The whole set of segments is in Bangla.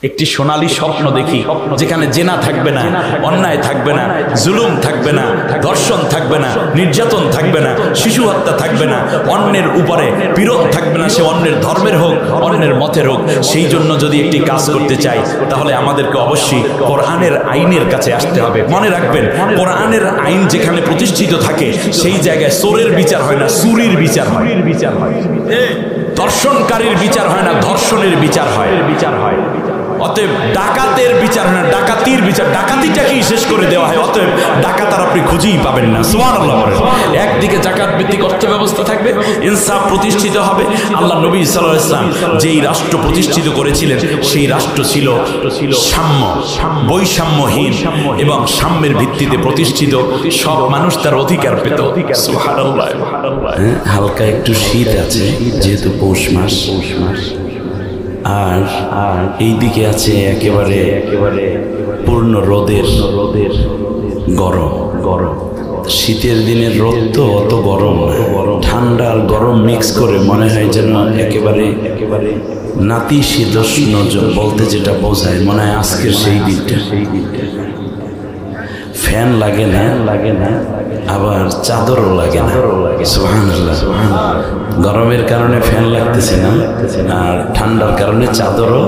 একটি সোনালী স্বপ্ন দেখি, যেখানে জেনা থাকবে না, অন্যায় থাকবে না, জুলুম থাকবে না, ধর্ষণ থাকবে না, নির্যাতন থাকবে না, শিশু হত্যা থাকবে না, অন্যের উপরে পীড়ন থাকবে না, সে অন্যের ধর্মের হোক, অন্যের মতের হোক। সেই জন্য যদি একটি কাজ করতে চাই, তাহলে আমাদেরকে অবশ্যই কোরআনের আইনের কাছে আসতে হবে। মনে রাখবেন, কোরআনের আইন যেখানে প্রতিষ্ঠিত থাকে, সেই জায়গায় চোরের বিচার হয় না, চুরির বিচার হয়। ধর্ষণকারীর বিচার হয় না, ধর্ষণের বিচার হয়। অতএব ডাকাতের বিচার হয় না, ডাকাতির বিচার। ডাকাতিটাকেই শেষ করে দেওয়া হয়। অতএব ডাকাত আর আপনি খুঁজেই পাবেন না। সুবহানাল্লাহ বলেন। একদিকে জাকাত ভিত্তিক অর্থ ব্যবস্থা থাকবে, ইনসাফ প্রতিষ্ঠিত হবে। আল্লাহ নবী সাল্লাল্লাহু আলাইহি ওয়াসাল্লাম যেই রাষ্ট্র প্রতিষ্ঠিত করেছিলেন, সেই রাষ্ট্র ছিল সাম্য, বৈষম্যহীন এবং সাম্যের ভিত্তিতে প্রতিষ্ঠিত। সব মানুষ তার অধিকার পেত। সুবহানাল্লাহ। হালকা একটু শীত আছে, যেহেতু পৌষ মাস, আর এইদিকে আছে একেবারে পূর্ণ রোদের গরম। শীতের দিনের রোদ তো অত গরম না, ঠান্ডা আর গরম মিক্স করে মনে হয় যেন একেবারে নাতিশীতোষ্ণ বলতে যেটা বোঝায়, মনে হয় আজকের সেই দিনটা। ফ্যান লাগে না, আবার চাদরও লাগে না। সুবহানাল্লাহ। গরমের কারণে ফ্যান লাগতেছে না, আর ঠান্ডার কারণে চাদরও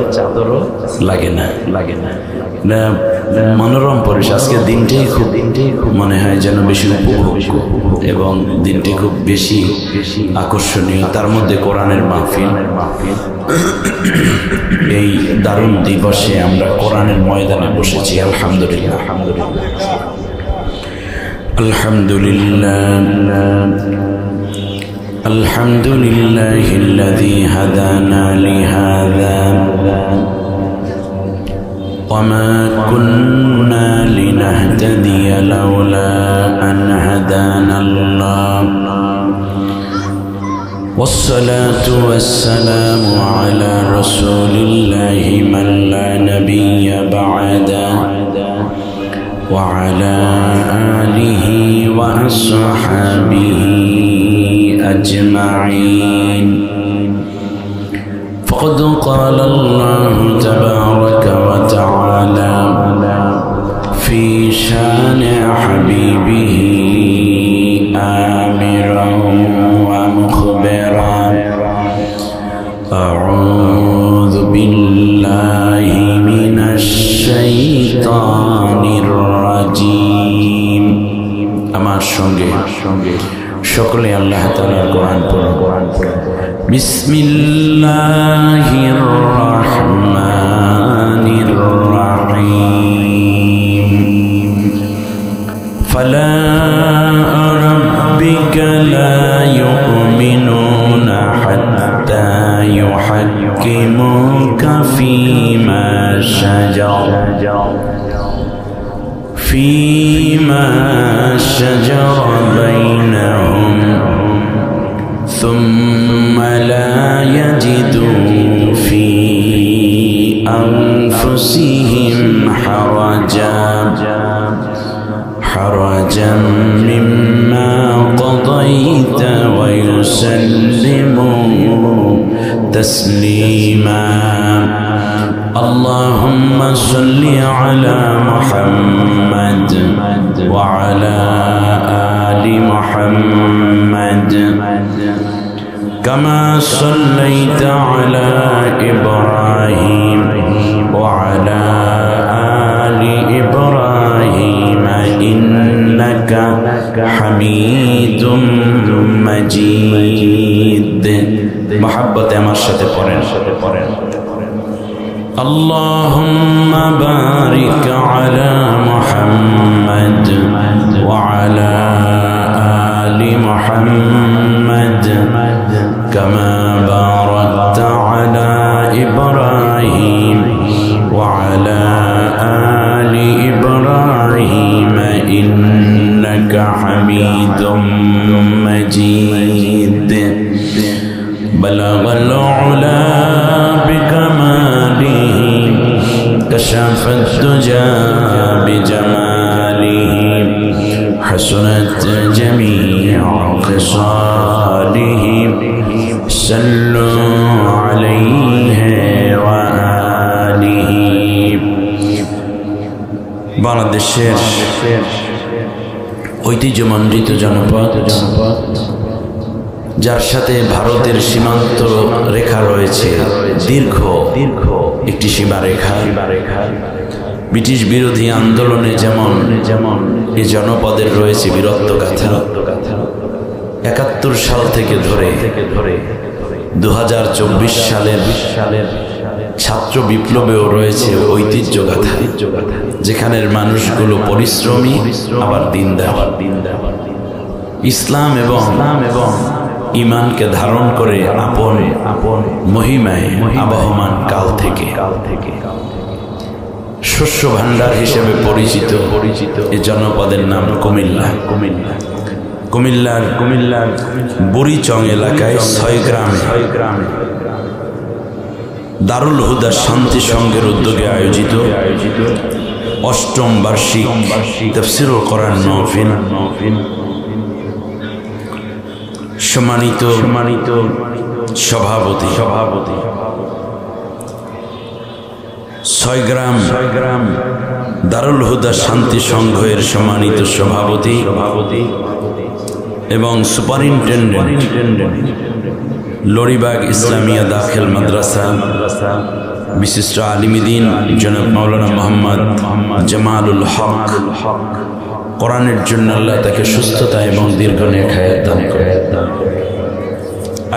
লাগে না। মনোরম পরিবেশ। আজকে দিনটাই খুব মনে হয় যেন বেশি উপভোগ্য এবং দিনটি খুব বেশি আকর্ষণীয়। তার মধ্যে কোরআনের মাহফিল। এই দারুণ দিবসে আমরা কোরআনের ময়দানে বসেছি। আলহামদুলিল্লাহ। আলহামদুলিল্লাহিল্লাযী হাদানা লিহাযা وما كنا لنهتدي لولا أن هدانا الله والصلاة والسلام على رسول الله من لا نبي بعده وعلى آله وأصحابه أجمعين. فقد قال الله تبارك وتعالى في شان حبيبه آمرا ومخبرا أعوذ بالله من الشيطان الرجيم. আমার সঙ্গে সকলে আল্লাহ তাআলার কোরআন পড়ুন। বিসমিল্লাহির রহমানির রহিম। ফালা রাব্বিকা লা ইউমিনুনা হাত্তা ইউহাক্কিমুকা ফীমা شجر بينهم ثم لا يجدوا في أنفسهم حرجا مما قضيت ويسلموا تسليما. اللهم صل على محمد وعلى آل محمد كما صليت على إبراهيم وعلى آل إبراهيم إنك حميد مجيد. محبة مرشد قرن. اللهم بارك على محمد وعلى آل محمد كما باركت على إبراهيم وعلى آل إبراهيم إنك حميد مجيد. بلغ العلا بكماله كشف الدجى بجماله حسنت جميع خصاله. صلوا عليه وآله বাংলাদেশের ঐতিহ্যমণ্ডিত জনপদ, যার সাথে ভারতের সীমান্ত রেখা রয়েছে, দীর্ঘ একটি সীমারেখা। ব্রিটিশ বিরোধী আন্দোলনে যেমন এই জনপদের রয়েছে বীরত্ব গাথা। ৭১ সাল থেকে ধরে ২০২৪ সালের ছাত্র বিপ্লবেও রয়েছে ঐতিহ্য গাথা, যেখানের মানুষগুলো পরিশ্রমী আবার দিনদার, ইসলাম এবং ঈমানকে ধারণ করে আপন মহিমায় আবহমান কাল থেকে শস্য ভাণ্ডার হিসেবে পরিচিত এই জনপদের নাম কুমিল্লা। কুমিল্লার বুড়িচং এলাকায় ৬ গ্রামে দারুল হুদা শান্তি সংঘের উদ্যোগে আয়োজিত ৮ম বার্ষিক তাফসীরুল কোরআন মাহফিল সম্মানিত সভাপতি ৬ গ্রাম দারুল হুদা শান্তি সংঘের সম্মানিত সভাপতি এবং সুপারিনটেন্ডেন্ট লরিবাগ ইসলামিয়া দাখিল মাদ্রাসা বিশিষ্ট আলিমদ্দিন জনাব মাওলানা মোহাম্মদ জামালুল হক, কোরআনের জন্য আল্লাহ তাকে সুস্থতা এবং দীর্ঘ নেক হায়াত দান করে।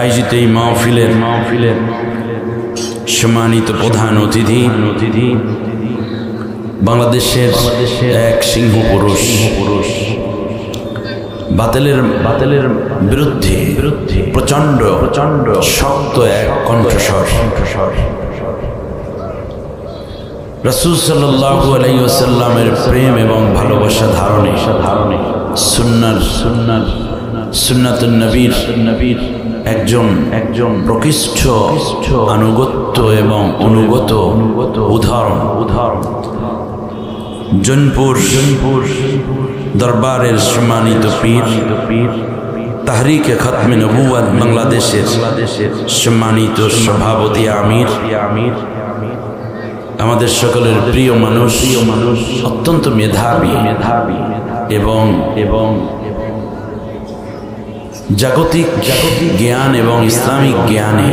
আয়োজিত এই মাহফিলের সম্মানিত প্রধান অতিথি বাংলাদেশের এক সিংহ পুরুষ, বাতিলের বিরুদ্ধে প্রচন্ড শক্ত এক কণ্ঠস্বর, রাসূল সাল্লাল্লাহু আলাইহি ওয়াসাল্লামের প্রেম এবং ভালোবাসা ধারণে সুন্নাতুন নবীর একজন প্রকৃষ্ট আনুগত্য এবং অনুগত উদাহরণ জৌনপুর দরবারের সম্মানিত পীর তাহরিকে খতমে নবুয়ত বাংলাদেশের সম্মানিত সভাপতি আমির, আমাদের সকলের প্রিয় মানুষ, অত্যন্ত মেধাবী এবং জাগতিক জ্ঞান এবং ইসলামিক জ্ঞানে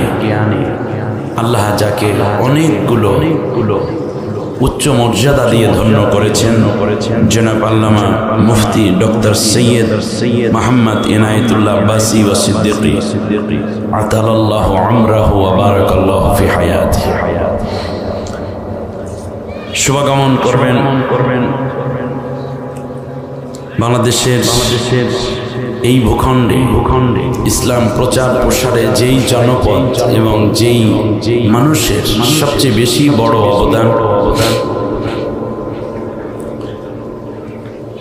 আল্লাহ যাকে অনেকগুলো উচ্চ মর্যাদা দিয়ে ধন্য করেছেন, জনাব আল্লামা মুফতি ডক্টর সৈয়দ মোহাম্মদ ইনায়েতুল্লাহ আব্বাসী ওয়া সিদ্দিকী আতালাল্লাহু আমরাহু ওয়া বারাকাল্লাহু ফি হায়াতিহি। শুভকামনা করবেন বাংলাদেশের এই ভূখণ্ডে ইসলাম প্রচার প্রসারে যেই জনপদ এবং যেই মানুষের সবচেয়ে বেশি বড় অবদান,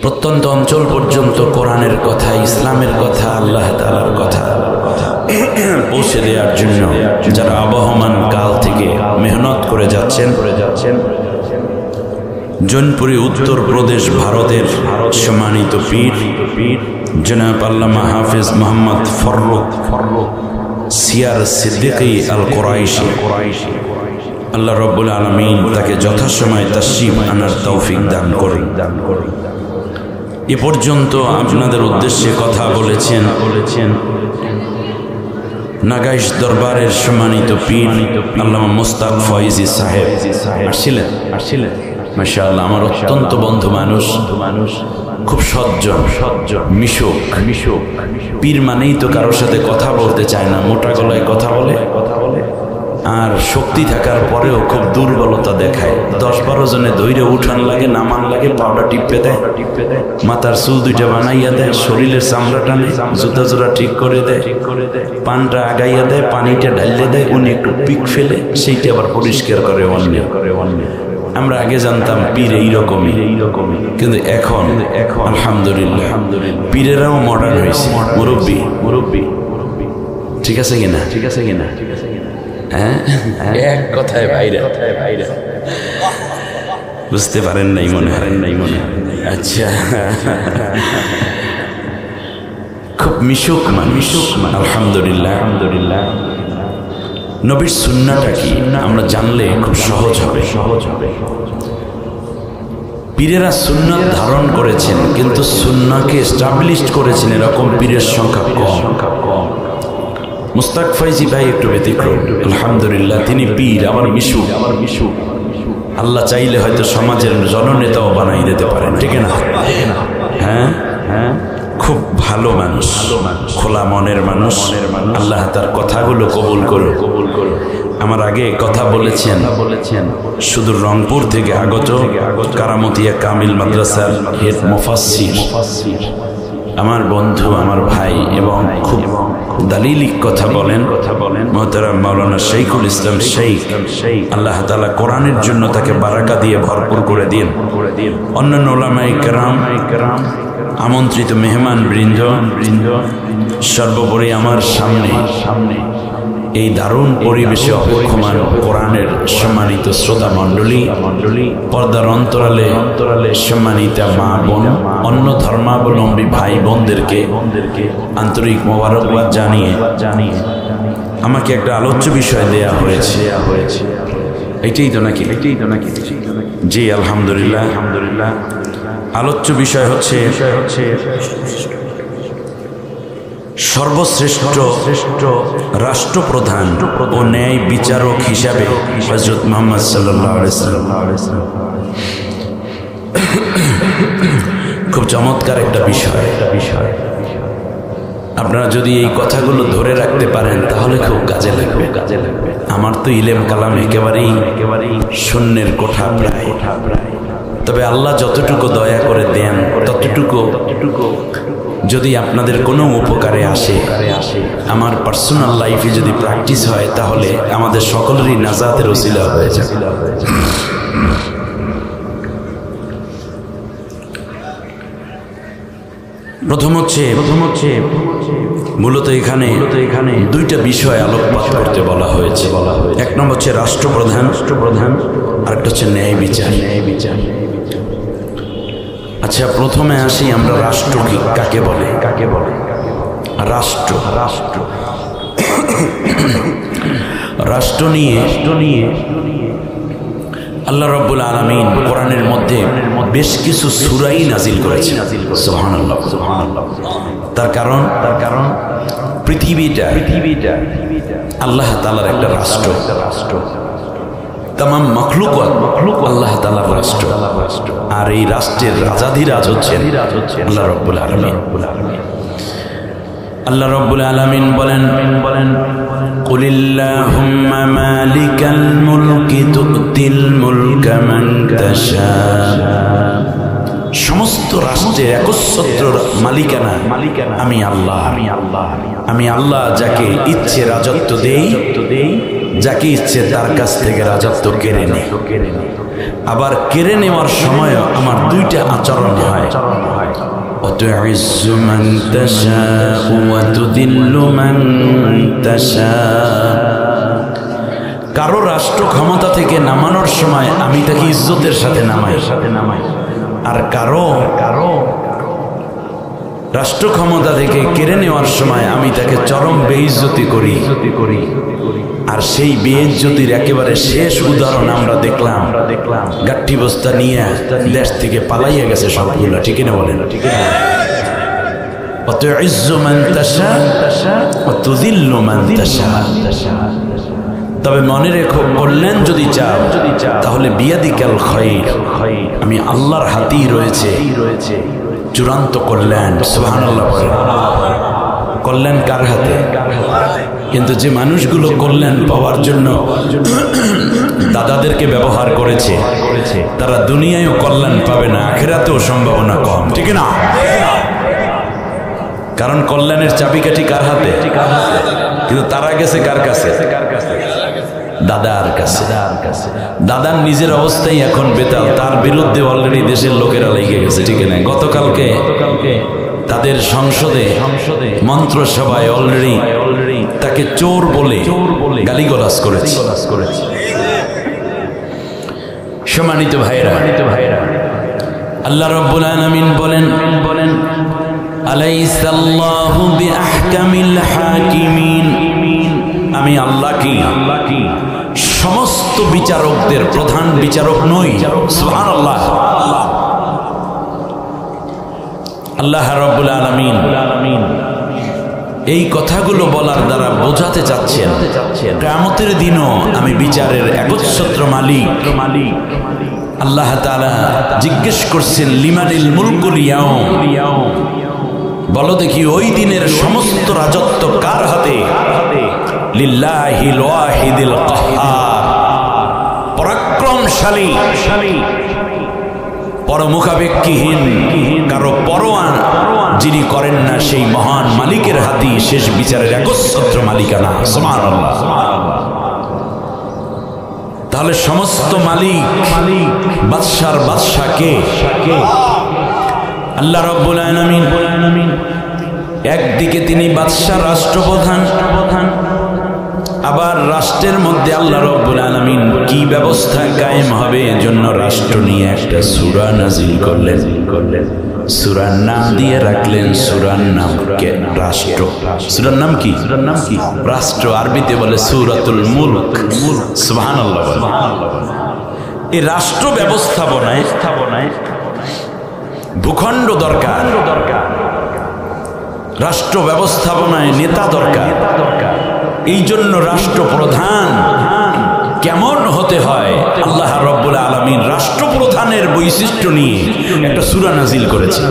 প্রত্যন্ত অঞ্চল পর্যন্ত কোরআনের কথা, ইসলামের কথা, আল্লাহ তাআলার কথা পৌঁছে দেওয়ার জন্য যারা আবহমান কাল থেকে মেহনত করে যাচ্ছেন, জৌনপুরে উত্তরপ্রদেশ ভারতের সম্মানিত পীর জনাব আল্লামা হাফেজ মোহাম্মদ ফররুখ সিয়ার সিদ্দিকী আল কুরাইশি, আল্লাহ রাব্বুল আলামিন তাকে যথাসময়ে তাশরীফ আনার তৌফিক দান করুন। এ পর্যন্ত আপনাদের উদ্দেশ্যে কথা বলেছেন নাগাইশ দরবারের সম্মানিত পীর আল্লামা মুস্তাক ফয়েজি সাহেব। আসছিলেন মাশাআল্লাহ, আমার অত্যন্ত বন্ধু মানুষ, খুব সজ্জন মিশুক। পীর মানেই তো কারোর সাথে কথা বলতে চায় না, মোটা গলায় কথা বলে, আর শক্তি থাকার পরেও খুব দুর্বলতা দেখায়। ১০-১২ জনে ধৈর্য উঠান লাগে, নামান লাগে, পাউডার টিপে দেয়, মাথার চুল 2টা বানাইয়া দেয়, শরীরের চামড়া টানে, জুতা জোড়া ঠিক করে দেয়, পানটা আগাইয়া দেয়, পানিটা ঢালিয়ে দেয়, উনি একটু পিক ফেলে সেইটা আবার পরিষ্কার করে অন্য। আমরা আগে জানতাম পীর এইরকমই, কিন্তু এখন আলহামদুলিল্লাহ পীরেরাও মডার্ন হয়েছে, মুরব্বী। ঠিক আছে কিনা? হ্যাঁ, এক কথায় ভাইরা বুঝতে পারেন নাই মনে হয়। আচ্ছা, খুব মিশুক আলহামদুলিল্লাহ। নবীর সুন্নাহটা কি আমরা জানলে খুব সহজ হবে। পীরেরা সুন্নাত ধারণ করেছেন, কিন্তু সুন্নাহকে এস্টাবলিশ করেছেন এরকম পীরের সংখ্যা কম। মুস্তাক ফাইজি ভাই একটু ব্যতিক্রম, আলহামদুলিল্লাহ, তিনি পীর, আবার মিশু। আল্লাহ চাইলে হয়তো সমাজের জননেতাও বানাই দিতে পারেন, ঠিক না? হ্যাঁ হ্যাঁ, খুব ভালো মানুষ, খোলা মনের মানুষ। আল্লাহ তার কথাগুলো কবুল করুন। আমার আগে কথা বলেছেন সুদূর রংপুর থেকে আগত কারামতিয়া কামিল মাদ্রাসার হেড মুফাসসির, আমার বন্ধু, আমার ভাই, এবং খুব দালিলিক কথা বলেন মুহতারাম মাওলানা শৈখুল ইসলাম শেখ। আল্লাহ তাআলা কোরআনের জন্য তাকে বারাকা দিয়ে ভরপুর করে দিন। অন্যান্য উলামায়ে কেরাম, আমন্ত্রিত মেহমান বৃন্দ, সর্বোপরি আমার সামনে এই দারুণ পরিবেশে অপেক্ষমান কোরআনের সম্মানিত শ্রোতা মণ্ডলী, পর্দার অন্তরালে সম্মানিতা মা বোন, অন্য ধর্মাবলম্বী ভাই বোনদেরকে আন্তরিক মোবারকবাদ জানিয়ে আমাকে একটা আলোচ্য বিষয় দেয়া হয়েছে। এইটাই তো নাকি? জি আলহামদুলিল্লাহ। আলোচ্য বিষয় হচ্ছে সর্বশ্রেষ্ঠ রাষ্ট্রপ্রধান ও ন্যায় বিচারক হিসাবে হযরত মুহাম্মদ সাল্লাল্লাহু আলাইহি ওয়াসাল্লাম। খুব চমৎকার একটা বিষয়। আপনারা যদি এই কথাগুলো ধরে রাখতে পারেন তাহলে খুব কাজে লাগবে। আমার তো ইলেম কালাম একেবারেই শূন্যের কোঠা প্রায়। তবে আল্লাহ যতটুকু দয়া করে দেন ততটুকু যদি আপনাদের কোনো উপকারে আসে, আমার পার্সোনাল লাইফে যদি প্র্যাকটিস হয়, তাহলে আমাদের সকলেরই নাজাতের ওসিলা হয়ে যায়। প্রথম হচ্ছে মূলত এখানে দুইটা বিষয় আলোকপাত করতে বলা হয়েছে। এক নম্বর হচ্ছে রাষ্ট্রপ্রধান, আরেকটা হচ্ছে ন্যায় বিচার। আচ্ছা, প্রথমে আসি আমরা রাষ্ট্র কি কাকে বলে? রাষ্ট্র নিয়ে আল্লাহ রাব্বুল আলামিন কোরআনের মধ্যে বেশ কিছু সূরাই নাজিল করেছেন। সুবহানাল্লাহ। তার কারণ পৃথিবীটা আল্লাহ তাআলার একটা রাষ্ট্র। তামাম মখলুকাত আল্লাহ তাআলার রাষ্ট্র, আর এই রাষ্ট্রের রাজাধিরাজ হচ্ছেন আল্লাহ রাব্বুল আলামিন। আল্লাহ রাব্বুল আলামিন বলেন, কুলিল্লাহুম্মা মালিকাল মুলকি তুতিল মুলকা মান তাশা। সমস্ত রাষ্ট্রের একচ্ছত্র মালিকানা আমি আল্লাহ। আমি আল্লাহ যাকে ইচ্ছে রাজত্ব দেই, যাকে ইচ্ছে তার কাছ থেকে রাজত্ব কেড়ে নেই। আবার কেড়ে নেওয়ার সময় আমার দুইটা আচরণ হয়, তুইজ্জু মান তাশাউ ওয়া তুযিল্লু মান তাশাউ। কারো রাষ্ট্র ক্ষমতা থেকে নামানোর সময় আমি তাকে ইজ্জতের সাথে নামাই, আর কারো রাষ্ট্র ক্ষমতা থেকে কেড়ে নেওয়ার সময় আমি তাকে চরম বেইজ্জতি করি। আর সেই বেইজ্জতির একেবারে শেষ উদাহরণ আমরা দেখলাম, গাঠি বস্তা নিয়ে দেশ থেকে পালাইয়া গেছে সবগুলো, ঠিক না বলেন? তুইজ্জু মান তাশা ওয়া তুযিল্লু মান তাশা। তবে মনে রেখো, কল্যাণ যদি চাও তাহলে বিয়াদিকাল খায়র, আমি আল্লাহর হাতেই রয়েছে চূড়ান্ত কল্যাণ। সুবহানাল্লাহ। কল্যাণ কার হাতে? কিন্তু যে মানুষগুলো কল্যাণ পাওয়ার জন্য দাদাদেরকে ব্যবহার করেছে, তারা দুনিয়ায়ও কল্যাণ পাবে না, আখিরাতেও সম্ভাবনা কম, ঠিক না? কারণ কল্যাণের চাবিকাঠি কার হাতে? কিন্তু তারা গেছে কার কাছে? দাদার কাছে। দাদার নিজের অবস্থাই এখন বেতাল, তার বিরুদ্ধে অলরেডি দেশের লোকেরা লেগে গেছে, ঠিক না? গতকালকে তাদের সংসদে মন্ত্রসভায় অলরেডি তাকে চোর বলে গালিগালাজ করেছে। সম্মানিত ভাইরা, আল্লাহ রাব্বুল আলামিন বলেন, আলাইসাল্লাহু বিআহকামিল হাকিমিন। আমি আল্লাহ কি সমস্ত বিচারকদের প্রধান বিচারক নই? সুবহানাল্লাহ। আল্লাহ রাব্বুল আলামিন এই কথাগুলো বলার দ্বারা বোঝাতে চাচ্ছেন কিয়ামতের দিনও আমি বিচারের একচ্ছত্র মালিক। আল্লাহ তাআলা জিজ্ঞেস করছেন লিমানিল মুলকুল ইয়াউম, বলো দেখি ওই দিনের সমস্ত রাজত্ব কার হাতে? লিল্লাহিল ওয়াহিদিল কাহ্হার, পরাক্রমশালী পরমুখাপেক্ষীহীন কারো পরোয়া যিনি করেন না সেই মহান মালিকের হাতেই শেষ বিচারের একচ্ছত্র মালিকানা। সুবহানাল্লাহ। তাহলে সমস্ত মালিক বাদশার বাদশা কে? আল্লাহ রাব্বুল আলামিন। একদিকে তিনি বাদশা রাষ্ট্রপ্রধান, আবার রাষ্ট্রের মধ্যে আল্লাহ রাব্বুল আলামিন কি ব্যবস্থা কায়েম হবে এজন্য রাষ্ট্র নিয়ে একটা সূরা নাজিল করলেন। সূরার নাম দিয়ে রাখলেন, সূরার নাম কে? রাষ্ট্র। সূরার নাম কি? রাষ্ট্র। আরবিতে বলে সূরাতুল মুলক। সুবহানাল্লাহ। এই রাষ্ট্র ব্যবস্থাপনায় ভূখণ্ড দরকার, রাষ্ট্র ব্যবস্থাপনায় নেতা দরকার। এই জন্য রাষ্ট্রপ্রধান কেমন হতে হয় আল্লাহ রাব্বুল আলামিন রাষ্ট্রপ্রধানের বৈশিষ্ট্য নিয়ে একটা সূরা নাজিল করেছে।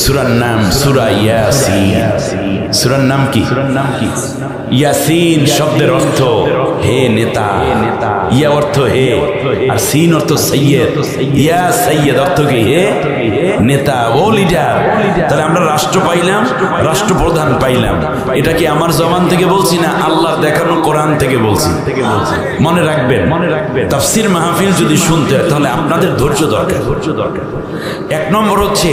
সূরার নাম সূরা ইয়াসিন। সূরার নাম কি? ইয়াসিন শব্দের অর্থ হে নেতা, ইয়া অর্থ হে, আর সিন অর্থ সাইয়্যেদ। ইয়া সাইয়্যেদ অর্থ কি? হে নেতা, ও লিডার। তাহলে আমরা রাষ্ট্র পাইলাম, রাষ্ট্রপ্রধান পাইলাম। এটা কি আমার জবান থেকে বলছি না, আল্লাহর দেখানো কোরআন থেকে বলছি। মনে রাখবেন, তাফসীর মাহফিল যদি শুনতে হয় তাহলে আপনাদের ধৈর্য দরকার। এক নম্বর হচ্ছে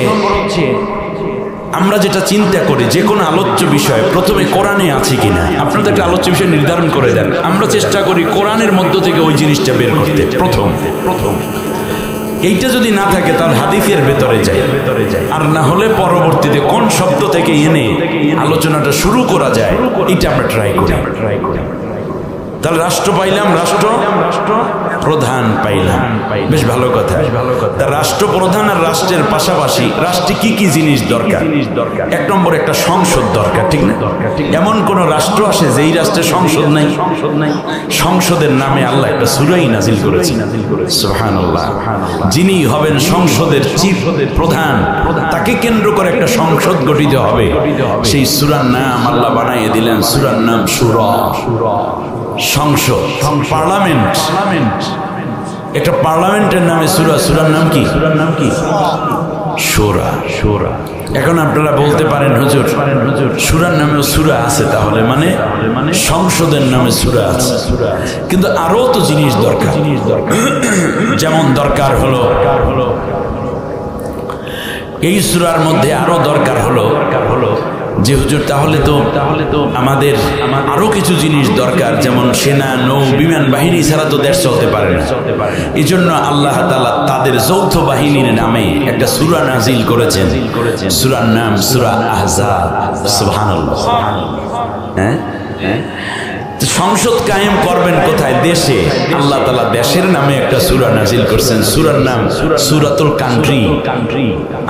আমরা যেটা চিন্তা করি যে কোনো আলোচ্য বিষয় প্রথমে কোরআনে আছে কিনা, আপনাদের একটা আলোচ্য বিষয় নির্ধারণ করে দেন। আমরা চেষ্টা করি কোরআনের মধ্য থেকে ওই জিনিসটা বের করতে প্রথম। এইটা যদি না থাকে তাহলে হাদিসের ভেতরে যায়, আর না হলে পরবর্তীতে কোন শব্দ থেকে এনে আলোচনাটা শুরু করা যায় এটা আমরা ট্রাই করি। তাহলে রাষ্ট্র পাইলাম, রাষ্ট্র প্রধান পাইলাম, বেশ ভালো কথা। রাষ্ট্রপ্রধান আর রাষ্ট্রের পাশাপাশি রাষ্ট্রে কি কি জিনিস দরকার? এক নম্বর একটা সংসদ দরকার, ঠিক না? এমন কোন রাষ্ট্র আসে যেই রাষ্ট্রে সংসদ নাই? সংসদের নামে আল্লাহ একটা সূরাই নাজিল করেছেন। সুবহানাল্লাহ। যিনি হবেন সংসদের চিফ প্রধান, তাকে কেন্দ্র করে একটা সংসদ গঠিত হবে। সেই সূরার নাম আল্লাহ বানিয়ে দিলেন, সূরার নাম সূরা। সংসদ, পার্লামেন্ট। একটা পার্লামেন্টের নামে সূরা, সূরার নাম কি? সূরা। এখন আপনারা বলতে পারেন হুজুর সূরার নামেও সূরা আছে, তাহলে মানে সংসদের নামে সূরা আছে। কিন্তু আরো তো জিনিস দরকার। যেমন দরকার হলো এই সূরার মধ্যে আরো দরকার হলো যে হুজুর তাহলে তো আমাদের আরো কিছু জিনিস দরকার, যেমন সেনা, নৌ, বিমান বাহিনী ছাড়া তো দেশ চলতে পারে না। এই জন্য আল্লাহ তাআলা তাদের যৌথ বাহিনীর নামে একটা সূরা নাজিল করেছেন। সূরার নাম সূরা আহজাব। সুবহানাল্লাহ। হ্যাঁ, সংসদ কায়েম করবেন কোথায়? দেশে। আল্লাহ তাআলা দেশের নামে একটা সূরা নাজিল করছেন। সূরার নাম সূরাতুল কান্ট্রি।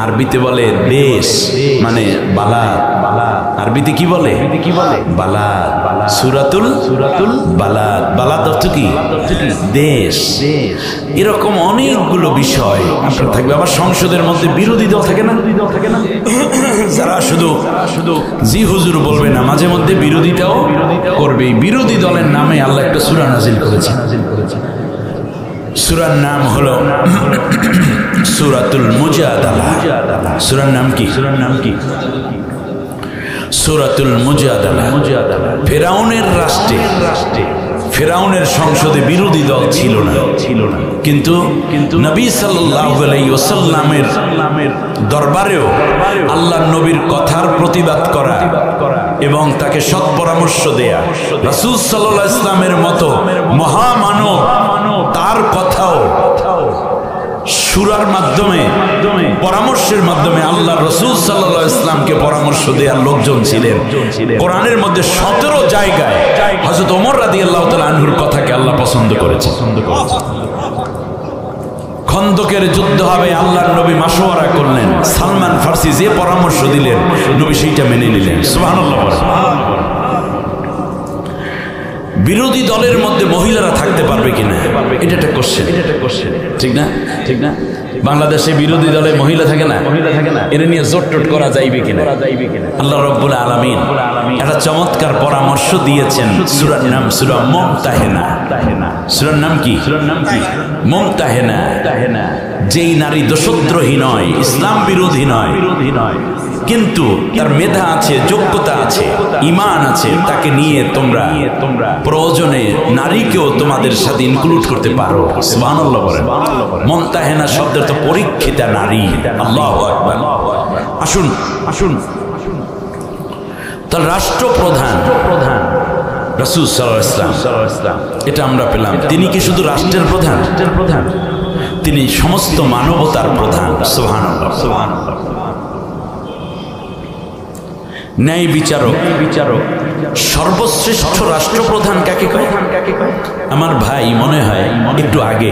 আরবিতে বলে দেশ, মানে বালাদ। আরবিতে কি বলে? বালাদ। সূরাতুল বালাদ। বালাদ অর্থ কি? দেশ। এরকম অনেকগুলো বিষয় আপনার থাকবে। আবার সংসদের মধ্যে বিরোধী দল থাকে না? যারা শুধু জি হুজুর বলবে না, মাঝে মধ্যে বিরোধিতাও করবে। বিরোধী দলের নামে আল্লাহ একটা সূরা নাজিল করেছেন। সূরার নাম হলো সূরাতুল মুজাদালা। সূরার নাম কি? সূরাতুল মুজাদালা। ফিরআউনের রাষ্ট্রে, ফিরআউনের সংসদে বিরোধী দল ছিল না, কিন্তু নবী সাল্লাল্লাহু আলাইহি ওয়াসাল্লামের দরবারেও আল্লাহর নবীর কথার প্রতিবাদ করা এবং তাকে সৎ পরামর্শ দেয়া, রাসূল সাল্লাল্লাহু আলাইহি ওয়াসাল্লামের মতো মহামানব তার কথাও সূরার মাধ্যমে, পরামর্শের মাধ্যমে আল্লাহ রাসূল সাল্লাল্লাহু আলাইহি ওয়াসাল্লামকে পরামর্শ দেওয়ার লোকজন ছিলেন। কোরআনের মধ্যে 17 জায়গায় হযরত ওমর রাদিয়াল্লাহু তাআলা আনহুর কথাকে আল্লাহ পছন্দ করেছেন। খন্দকের যুদ্ধ হবে, আল্লাহর নবী মাশওয়ারা করলেন, সালমান ফার্সি যে পরামর্শ দিলেন নবী সেইটা মেনে নিলেন। সুবহানাল্লাহ। বিরোধী দলের মধ্যে মহিলারা থাকতে পারবে কিনা এটা একটা কোশ্চেন, ঠিক না? ঠিক না? বাংলাদেশে বিরোধী দলে মহিলা থাকে না, এটা নিয়ে জোট টোট করা যাইবে কিনা? আল্লাহ রাব্বুল আলামিন একটা চমৎকার পরামর্শ দিয়েছেন। সূরার নাম সূরা মুমতাহিনা। সূরার নাম কি? মুমতাহিনা। যেই নারী দোষদ্রোহী নয়, ইসলাম বিরোধী নয়, কিন্তু তার মেধা আছে, যোগ্যতা আছে, ঈমান আছে, তাকে নিয়ে তোমরা প্রয়োজনে নারীকেও তোমাদের সাথে ইনক্লুড করতে পারো। সুবহানাল্লাহ বলেন। মুমতাহিনা শব্দের তো পরীক্ষিতা নারী। আল্লাহু আকবার। আসুন আসুন, তার রাষ্ট্রপ্রধান রাসূল সাল্লাল্লাহু আলাইহি ওয়াসাল্লাম, এটা আমরা পেলাম। তিনি কি শুধু রাষ্ট্রের প্রধান? তিনি সমস্ত মানবতার প্রধান। সুবহানাল্লাহ। ন্যায় বিচারক, সর্বশ্রেষ্ঠ রাষ্ট্রপ্রধান কাকে কয়? আমার ভাই মনে হয় একটু আগে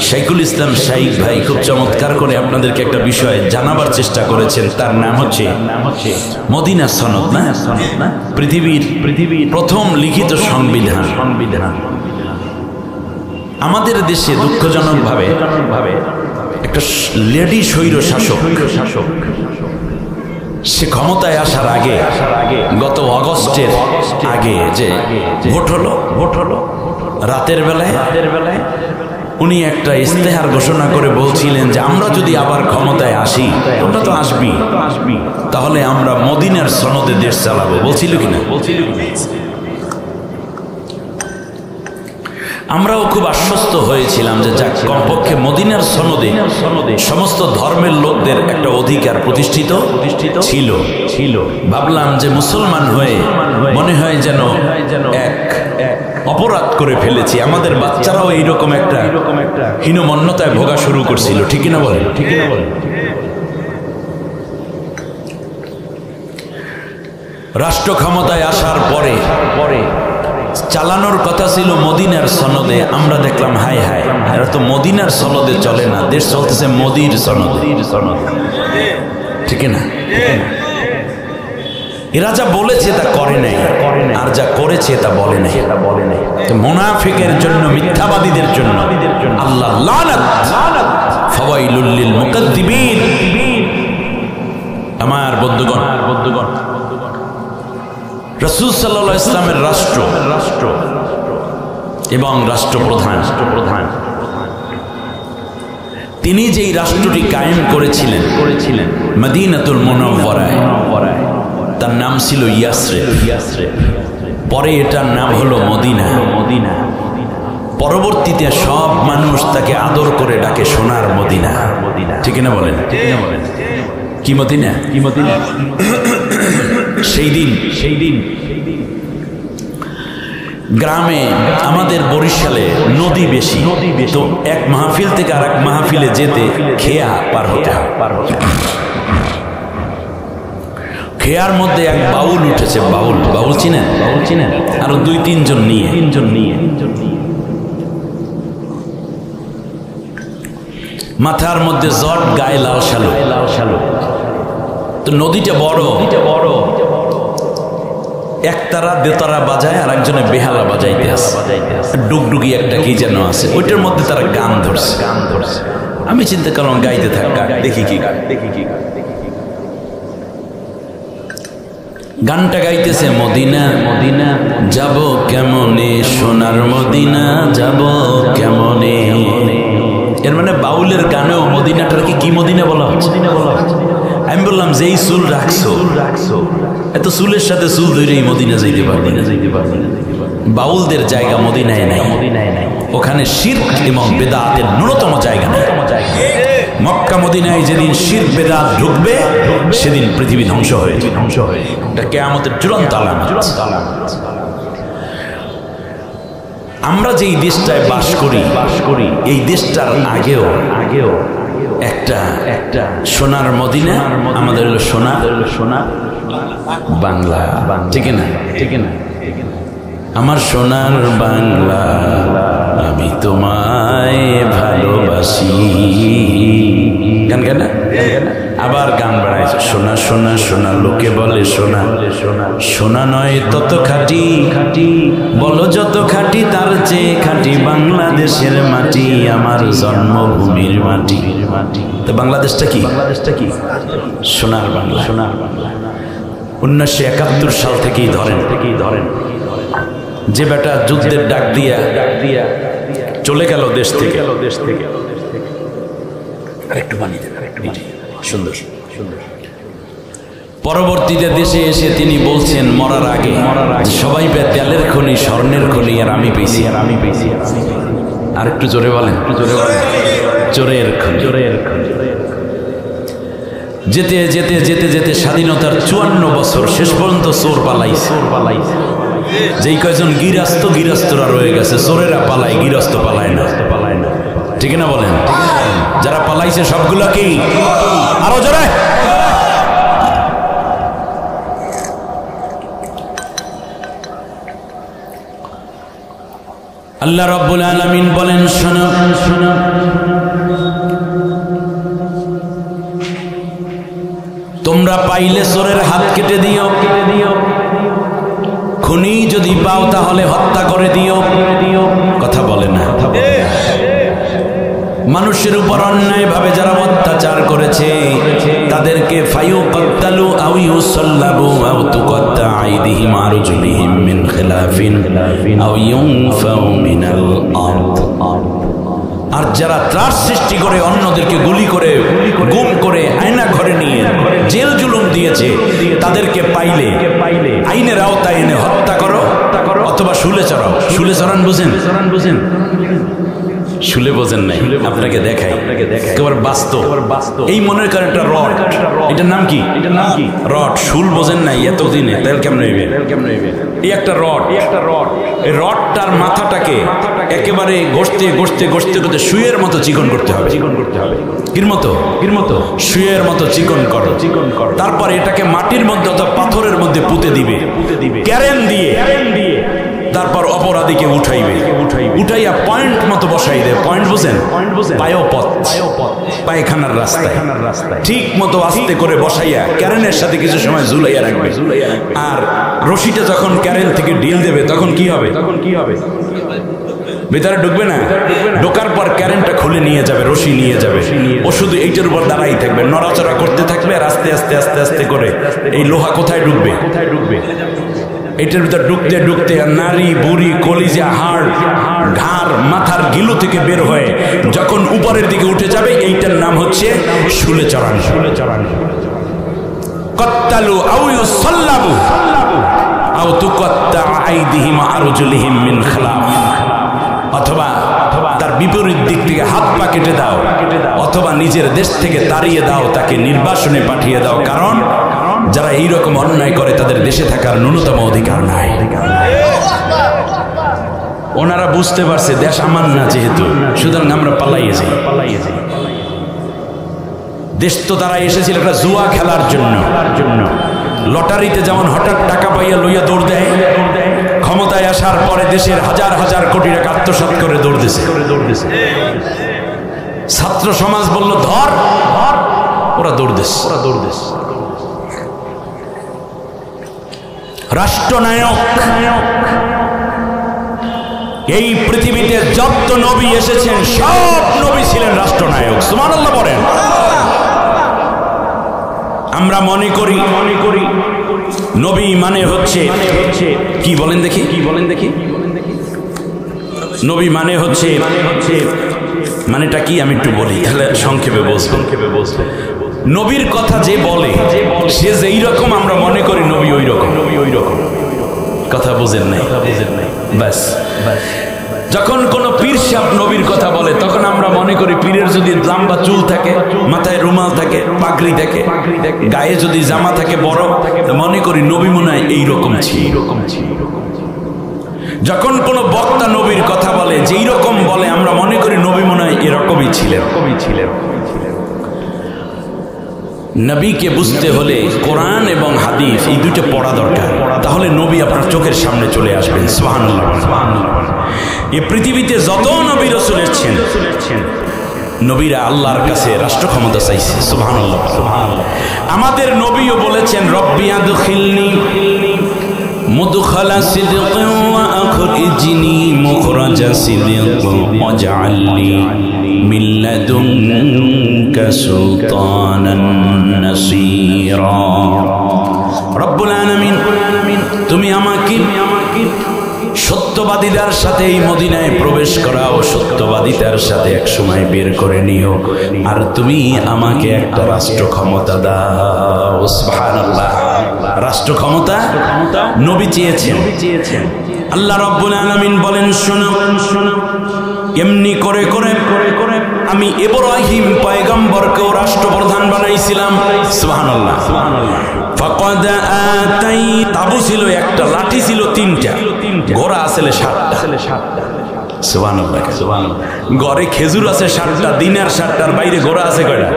শাইখুল ইসলাম শাইখ ভাই খুব চমৎকার করে আপনাদেরকে একটা বিষয় জানাবার চেষ্টা করেছেন। তার নাম হচ্ছে মদিনা সনদ। না, পৃথিবীর প্রথম লিখিত সংবিধান। আমাদের দেশে দুঃখজনকভাবে একটা লেডি স্বৈর শাসক, সে ক্ষমতায় আসার আগে, গত অগস্টের আগে যে ভোট হলো রাতের বেলায় উনি একটা ইস্তেহার ঘোষণা করে বলছিলেন যে আমরা যদি আবার ক্ষমতায় আসি, তোমরা তো আসবি, তাহলে আমরা মদিনার সনদে দেশ চালাবো। বলছিল কিনা? আমরাও খুব আশ্বস্ত হয়েছিলাম যে যাক, কমপক্ষে মদিনার সনদে সমস্ত ধর্মের লোকদের একটা অধিকার প্রতিষ্ঠিত ছিল। ভাবলাম যে মুসলমান হয়ে মনে হয় যেন এক অপরাধ করে ফেলেছি। আমাদের বাচ্চারাও এইরকম একটা হীনমন্যতায় ভোগা শুরু করছিল। ঠিক না বলে? রাষ্ট্র ক্ষমতায় আসার পরে চালানোর কথা ছিল মদিনার সনদে। আমরা দেখলাম হায় হায়, এরা তো মদিনার সনদে চলে না, দেশ চলতেছে মোদির সনদে। ঠিক না? এরা যা বলেছে তা করে নাই, আর যা করেছে তা বলে নাই। মুনাফিকের জন্য, মিথ্যাবাদীদের জন্য আল্লাহ লানাত, ফাওয়াইলুল লিল মুকাদ্দিবিন। আমার বন্ধুগণ, রাসূল সাল্লাল্লাহু আলাইহি ওয়াসাল্লামের রাষ্ট্র এবং রাষ্ট্রপ্রধান, তিনি যেই রাষ্ট্রটি কায়েম করেছিলেন মদিনাতুল মুনাওয়ারায়, তার নাম ছিল ইয়াসরিব। পরে এটার নাম হলো মদিনা। পরবর্তীতে সব মানুষ তাকে আদর করে ডাকে সোনার মদিনা। ঠিক না বলেন? কি মদিনা? সেই দিন গ্রামে আমাদের বরিশালে নদী বেশি, তো এক মাহফিল থেকে আর এক মাহফিলে যেতে খেয়া পার হতে। খেয়ার মধ্যে এক বাউল উঠেছে। বাউল চিনেন? আরো 2-3 জন নিয়ে মাথার মধ্যে জট, গায়ে লাল শালু। তো নদীটা বড়, একতারা দেতারা বাজায় আর একজনে বেহালা বাজাইতে আছে, ডুগডুগি একটা কি যেন আছে, ওইটার মধ্যে তারা গান ধরছে। আমি চিন্তা করলাম গাইতে থাক, দেখি কি গানটা গাইতেছে। মদিনা যাব কেমনে, সোনার মদিনা যাব কেমনে। এর মানে বাউলের গানেও মদিনাটাকে কি মদিনা বলা হচ্ছে? আমি বললাম যে এই চুল রাখছো, এত চুলের সাথে চুল ধরেই মদিনা যাইতে পারবে না। বাউলদের জায়গা মদিনায় নাই, ওখানে শিরক এবং বেদাতের ন্যূনতম জায়গা নেই। মক্কা মদিনায় যেদিন শিরক বেদাত ঢুকবে, সেদিন পৃথিবী ধ্বংস হয়ে এটা কিয়ামতের চূড়ান্ত আলামত। আমরা যেই দেশটায় বাস করি, এই দেশটার আগেও একটা সোনার মদিনা, আমাদের হলো সোনা বাংলা। ঠিক না? আমার সোনার বাংলা, আমি তোমায় ভালোবাসি। ভালোবাসি। গান গান না, আবার গান বাড়াইছে, সোনা সোনা সোনা লোকে বলে সোনা, সোনা নয় তত খাঁটি, বলো যত খাঁটি তার চেয়ে খাঁটি বাংলাদেশের মাটি, আমার জন্মভূমির মাটি। তো বাংলাদেশটা কি? সোনার বাংলা। 1971 সাল থেকেই ধরেন যে বেটা যুদ্ধের ডাক দিয়া চলে গেল দেশ থেকে, আরেকটু বানিয়ে দেন, সুন্দর সুন্দর। পরবর্তীতে দেশে এসে তিনি বলছেন মরার আগে সবাই পেয়ে তেলের খনি, স্বর্ণের খনি, আর আমি পেয়েছি। আর একটু জোরে বলেন, চোরের খনি। যেতে যেতে যেতে যেতে স্বাধীনতার 54 বছর শেষ পর্যন্ত চোর পালাইছে। যেই কয়জন গৃহস্থরা রয়ে গেছে, চোরেরা পালায়, গৃহস্থ পালায় না। ঠিক না বলেন? যারা পালাইছে সবগুলো কি? আরো জোরে। আল্লাহ রাব্বুল আলামিন বলেন, শোনো শোনো, তোমরা পাইলে চোরের হাত কেটে দিও, খুনি যদি পাও তাহলে হত্যা করে দিও। কথা বলে না। মানুষের উপর অন্যায় ভাবে যারা অত্যাচার করেছে তাদেরকে ফায়ুকাত্তালু আও ইউসাল্লাবু আও তুকাত্তা আইদিহিম আরজুলিহিম মিন খিলাফিন আও ইউনফাউ মিনাল আরদ। আর যারা ত্রাস সৃষ্টি করে অন্যদেরকে গুলি করে, গুম করে, আয়না ঘরে নিয়ে জেল জুলুম দিয়েছে, তাদেরকে পাইলে আইনের আওতায় এনে হত্যা করো অথবা শুলে চড়াও। শুলে চড়ান বুঝেন? শুলে বোঝেন নাই, আপনাকে দেখাই একেবারে বাস্তব। এই মনের করেন একটা রড, এটার নাম কি? রড। শুল বোঝেন নাই এতদিনে, তাহলে কেমন হইবে? এই একটা রড, এই রডটার মাথাটাকে একেবারে গড়তে গড়তে গড়তে গড়তে শুয়ের মতো চিকন করতে হবে। কির মতো? শুয়ের মতো চিকন করো। তারপর এটাকে মাটির মধ্যে অথবা পাথরের মধ্যে পুঁতে দিবে, ক্যারেন দিয়ে। তারপর অপরাধীকে উঠাইয়া পয়েন্ট মতো বসাই দেয়। পয়েন্ট বুঝেন? পায়পথ, পায়খানার রাস্তায় ঠিক মতো আস্তে করে বসাইয়া ক্যারেনের সাথে কিছু সময় ঝুলাইয়া রাখবে। আর রশিটা যখন ক্যারেন থেকে ঢিল দেবে তখন কি হবে? ভিতরে ঢুকবে না, ঢোকার পর ক্যারেনটা খুলে নিয়ে যাবে, রশি নিয়ে যাবে। ও শুধু এইটার উপর দাঁড়াই থাকবে, নড়াচড়া করতে থাকবে, আর আস্তে আস্তে আস্তে আস্তে করে এই লোহা কোথায় ঢুকবে? এটার ভিতর ঢুকতে ঢুকতে নারী, বুড়ি, কলিজা, হাড়, ঘাড়, মাথার গিলু থেকে বের হয়ে যখন উপরের দিকে উঠে যাবে, এইটার নাম হচ্ছে শুলে চড়ানো। কত্তালু আও ইউসাল্লাবু আও তুকাত্তা আইদিহিম আরজুলিহিম মিন খিলাফ। অথবা তার বিপরীত দিক থেকে হাত পা কেটে দাও, অথবা নিজের দেশ থেকে তাড়িয়ে দাও, তাকে নির্বাসনে পাঠিয়ে দাও। কারণ যারা এইরকম অন্যায় করে তাদের দেশে থাকার ন্যূনতম অধিকার নাই। ওনারা বুঝতে পারছে দেশ আমার না যেহেতু, সুতরাং আমরা পালাইয়ে যাই। দেশ তো তারা এসেছিল একটা জুয়া খেলার জন্য। লটারিতে যেমন হঠাৎ টাকা পাইয়া লইয়া দৌড় দেয়, ক্ষমতায় আসার পরে দেশের হাজার হাজার কোটি টাকা আত্মসাৎ করে দৌড় দিছে। ছাত্র সমাজ বলল ধর, ওরা দৌড় দিছে। রাষ্ট্রনায়ক, এই পৃথিবীতে যত নবী এসেছেন সব নবী ছিলেন রাষ্ট্রনায়ক। সুবহানাল্লাহ বলেন। আমরা মনে করি নবী মানে হচ্ছে কি বলেন দেখি? নবী মানে হচ্ছে মানেটা কি আমি একটু বলি, তাহলে সংক্ষেপে বলবো। নবীর কথা যে বলে সে যেই রকম আমরা মনে করি নবী ওই রকম। কথা বুঝেন নাই? ব্যাস। যখন কোন পীর সাহেব নবীর কথা বলে তখন আমরা মনে করি পীরের যদি লম্বা চুল থাকে, মাথায় রুমাল থাকে, পাগড়ি থাকে, গায়ে যদি জামা থাকে বড়, মনে করি নবী মনে হয় এইরকম ছিল। যখন কোন বক্তা নবীর কথা বলে যেই রকম বলে আমরা মনে করি নবী মনে হয় এরকমই ছিলেন। নবীকে বুঝতে হলে কোরআন এবং হাদিস এই দুটো পড়া দরকার, তাহলে নবী আপনার চোখের সামনে চলে আসবেন। সুবহানাল্লাহ। এই পৃথিবীতে যত নবী রাসূল এসেছেন, নবীরা আল্লাহর কাছে রাষ্ট্র ক্ষমতা চাইছে। সুবহানাল্লাহ, সুবহানাল্লাহ। আমাদের নবীও বলেছেন রব্বি আদখিলনি মুদখালা সিদকিন ওয়া আখরিজনি মুখরাজা সিদকিন ওয়াজআলনি মিন লাদুনকা সুলতানান নাসীরা। রব্বুল আলামিন, তুমি আমাকে সত্যবাদীদের সাথে এই মদিনায় প্রবেশ করাও, সত্যবাদীদের সাথে এক সময় বের করে নিও, আর তুমি আমাকে একটা রাষ্ট্র ক্ষমতা দাও। সুবহানাল্লাহ। রাষ্ট্র ক্ষমতা নবী চেয়েছেন। আল্লাহ রাব্বুল আলামিন বলেন, শোনো, এমনি করে করে আমি ইব্রাহিম পয়গম্বরকেও রাষ্ট্রপ্রধান বানাইছিলাম। সুবহানাল্লাহ। ফাকাদ আতাই, তাবু ছিল একটা, লাঠি ছিল তিনটা, ঘোড়া আসলে 7টা। সুবহানাল্লাহ, সুবহানাল্লাহ। ঘরে খেজুর আছে 7টা, দিনের 7টার বাইরে ঘোড়া আছে কয়টা?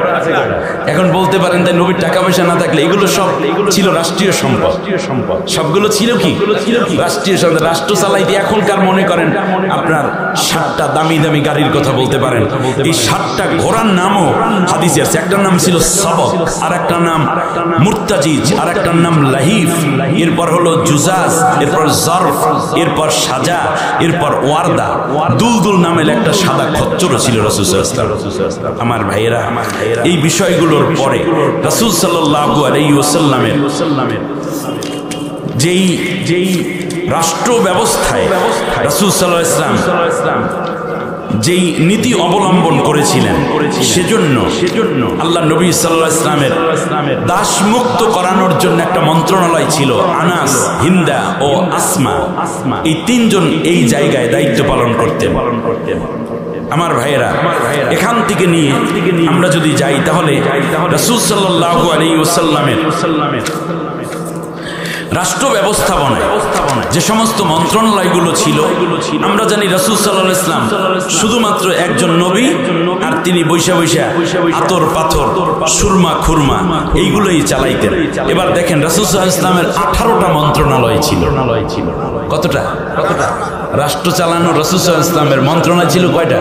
এখন বলতে পারেন তাই নবীর টাকা পয়সা না থাকলে এগুলো সব ছিল রাষ্ট্রীয় সম্পদ। সবগুলো ছিল কি রাষ্ট্রীয় সম্পদ। রাষ্ট্র চালাইতে এখনকার মনে করেন আপনার 7টা দামি দামি গাড়ির কথা বলতে পারেন। এই 7টা ঘোড়ার নামও হাদিসে আছে। একটার নাম ছিল সবক, আর একটা নাম মুরতাজিজ, আর একটার নাম লাহিফ, এরপর হলো জুজাজ, এরপর জরফ, এরপর সাজা, এরপর ওয়ারদা। দুলদুল নামের একটা সাদা খচ্চরও ছিল রাসূল সাল্লাল্লাহু আলাইহি ওয়াসাল্লাম। আমার ভাইয়েরা, এই বিষয়গুলোর পরে রাসূল সাল্লাল্লাহু আলাইহি ওয়াসাল্লামের যেই রাষ্ট্র ব্যবস্থায় রাসূল সাল্লাল্লাহু আলাইহি ওয়াসাল্লাম যেই নীতি অবলম্বন করেছিলেন, সেজন্য আল্লাহ নবী সাল্লাল্লাহু আলাইহি ওয়াসাল্লামের দাসমুক্ত করানোর জন্য একটা মন্ত্রণালয় ছিল। আনাস, হিন্দা ও আসমা, এই 3 জন এই জায়গায় দায়িত্ব পালন করতেন। আমার ভাইয়েরা, এখান থেকে নিয়ে আমরা যদি যাই তাহলে রাসূল সাল্লাল্লাহু আলাইহি ওয়াসাল্লামের রাষ্ট্র ব্যবস্থাপনায় যে সমস্ত মন্ত্রণালয়গুলো ছিল, আমরা জানি রাসূল সাল্লাল্লাহু আলাইহি ওয়াসাল্লাম শুধুমাত্র একজন নবী, আর তিনি বৈশা বৈশা আতর পাথর সুরমা খুরমা এইগুলোই চালাইতেন। এবার দেখেন রাসূল সাল্লাল্লাহু আলাইহি ওয়াসাল্লামের 18টা মন্ত্রণালয় ছিল। কতটা রাষ্ট্র চালানো রাসূল সাল্লাল্লাহু আলাইহি ওয়াসাল্লামের মন্ত্রণালয় ছিল? কয়টা?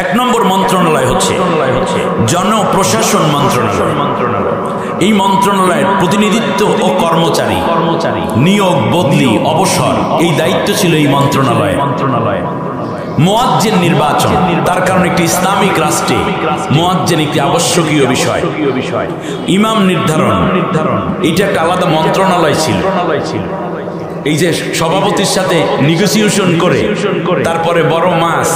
1 নম্বর মন্ত্রণালয় হচ্ছে জনপ্রশাসন মন্ত্রণালয়। এই মন্ত্রণালয়ের প্রতিনিধিত্ব ও কর্মচারী নিয়োগ, বদলি, অবসর, এই দায়িত্ব ছিল এই মন্ত্রণালয়। মুয়াজ্জিন নির্বাচন, তার কারণ একটি ইসলামিক রাষ্ট্রে মুয়াজ্জিন একটি আবশ্যকীয় বিষয়। ইমাম নির্ধারণ, এটা একটা আলাদা মন্ত্রণালয় ছিল। এই যে সভাপতির সাথে নেগোসিয়েশন করে তারপরে বড় মাছ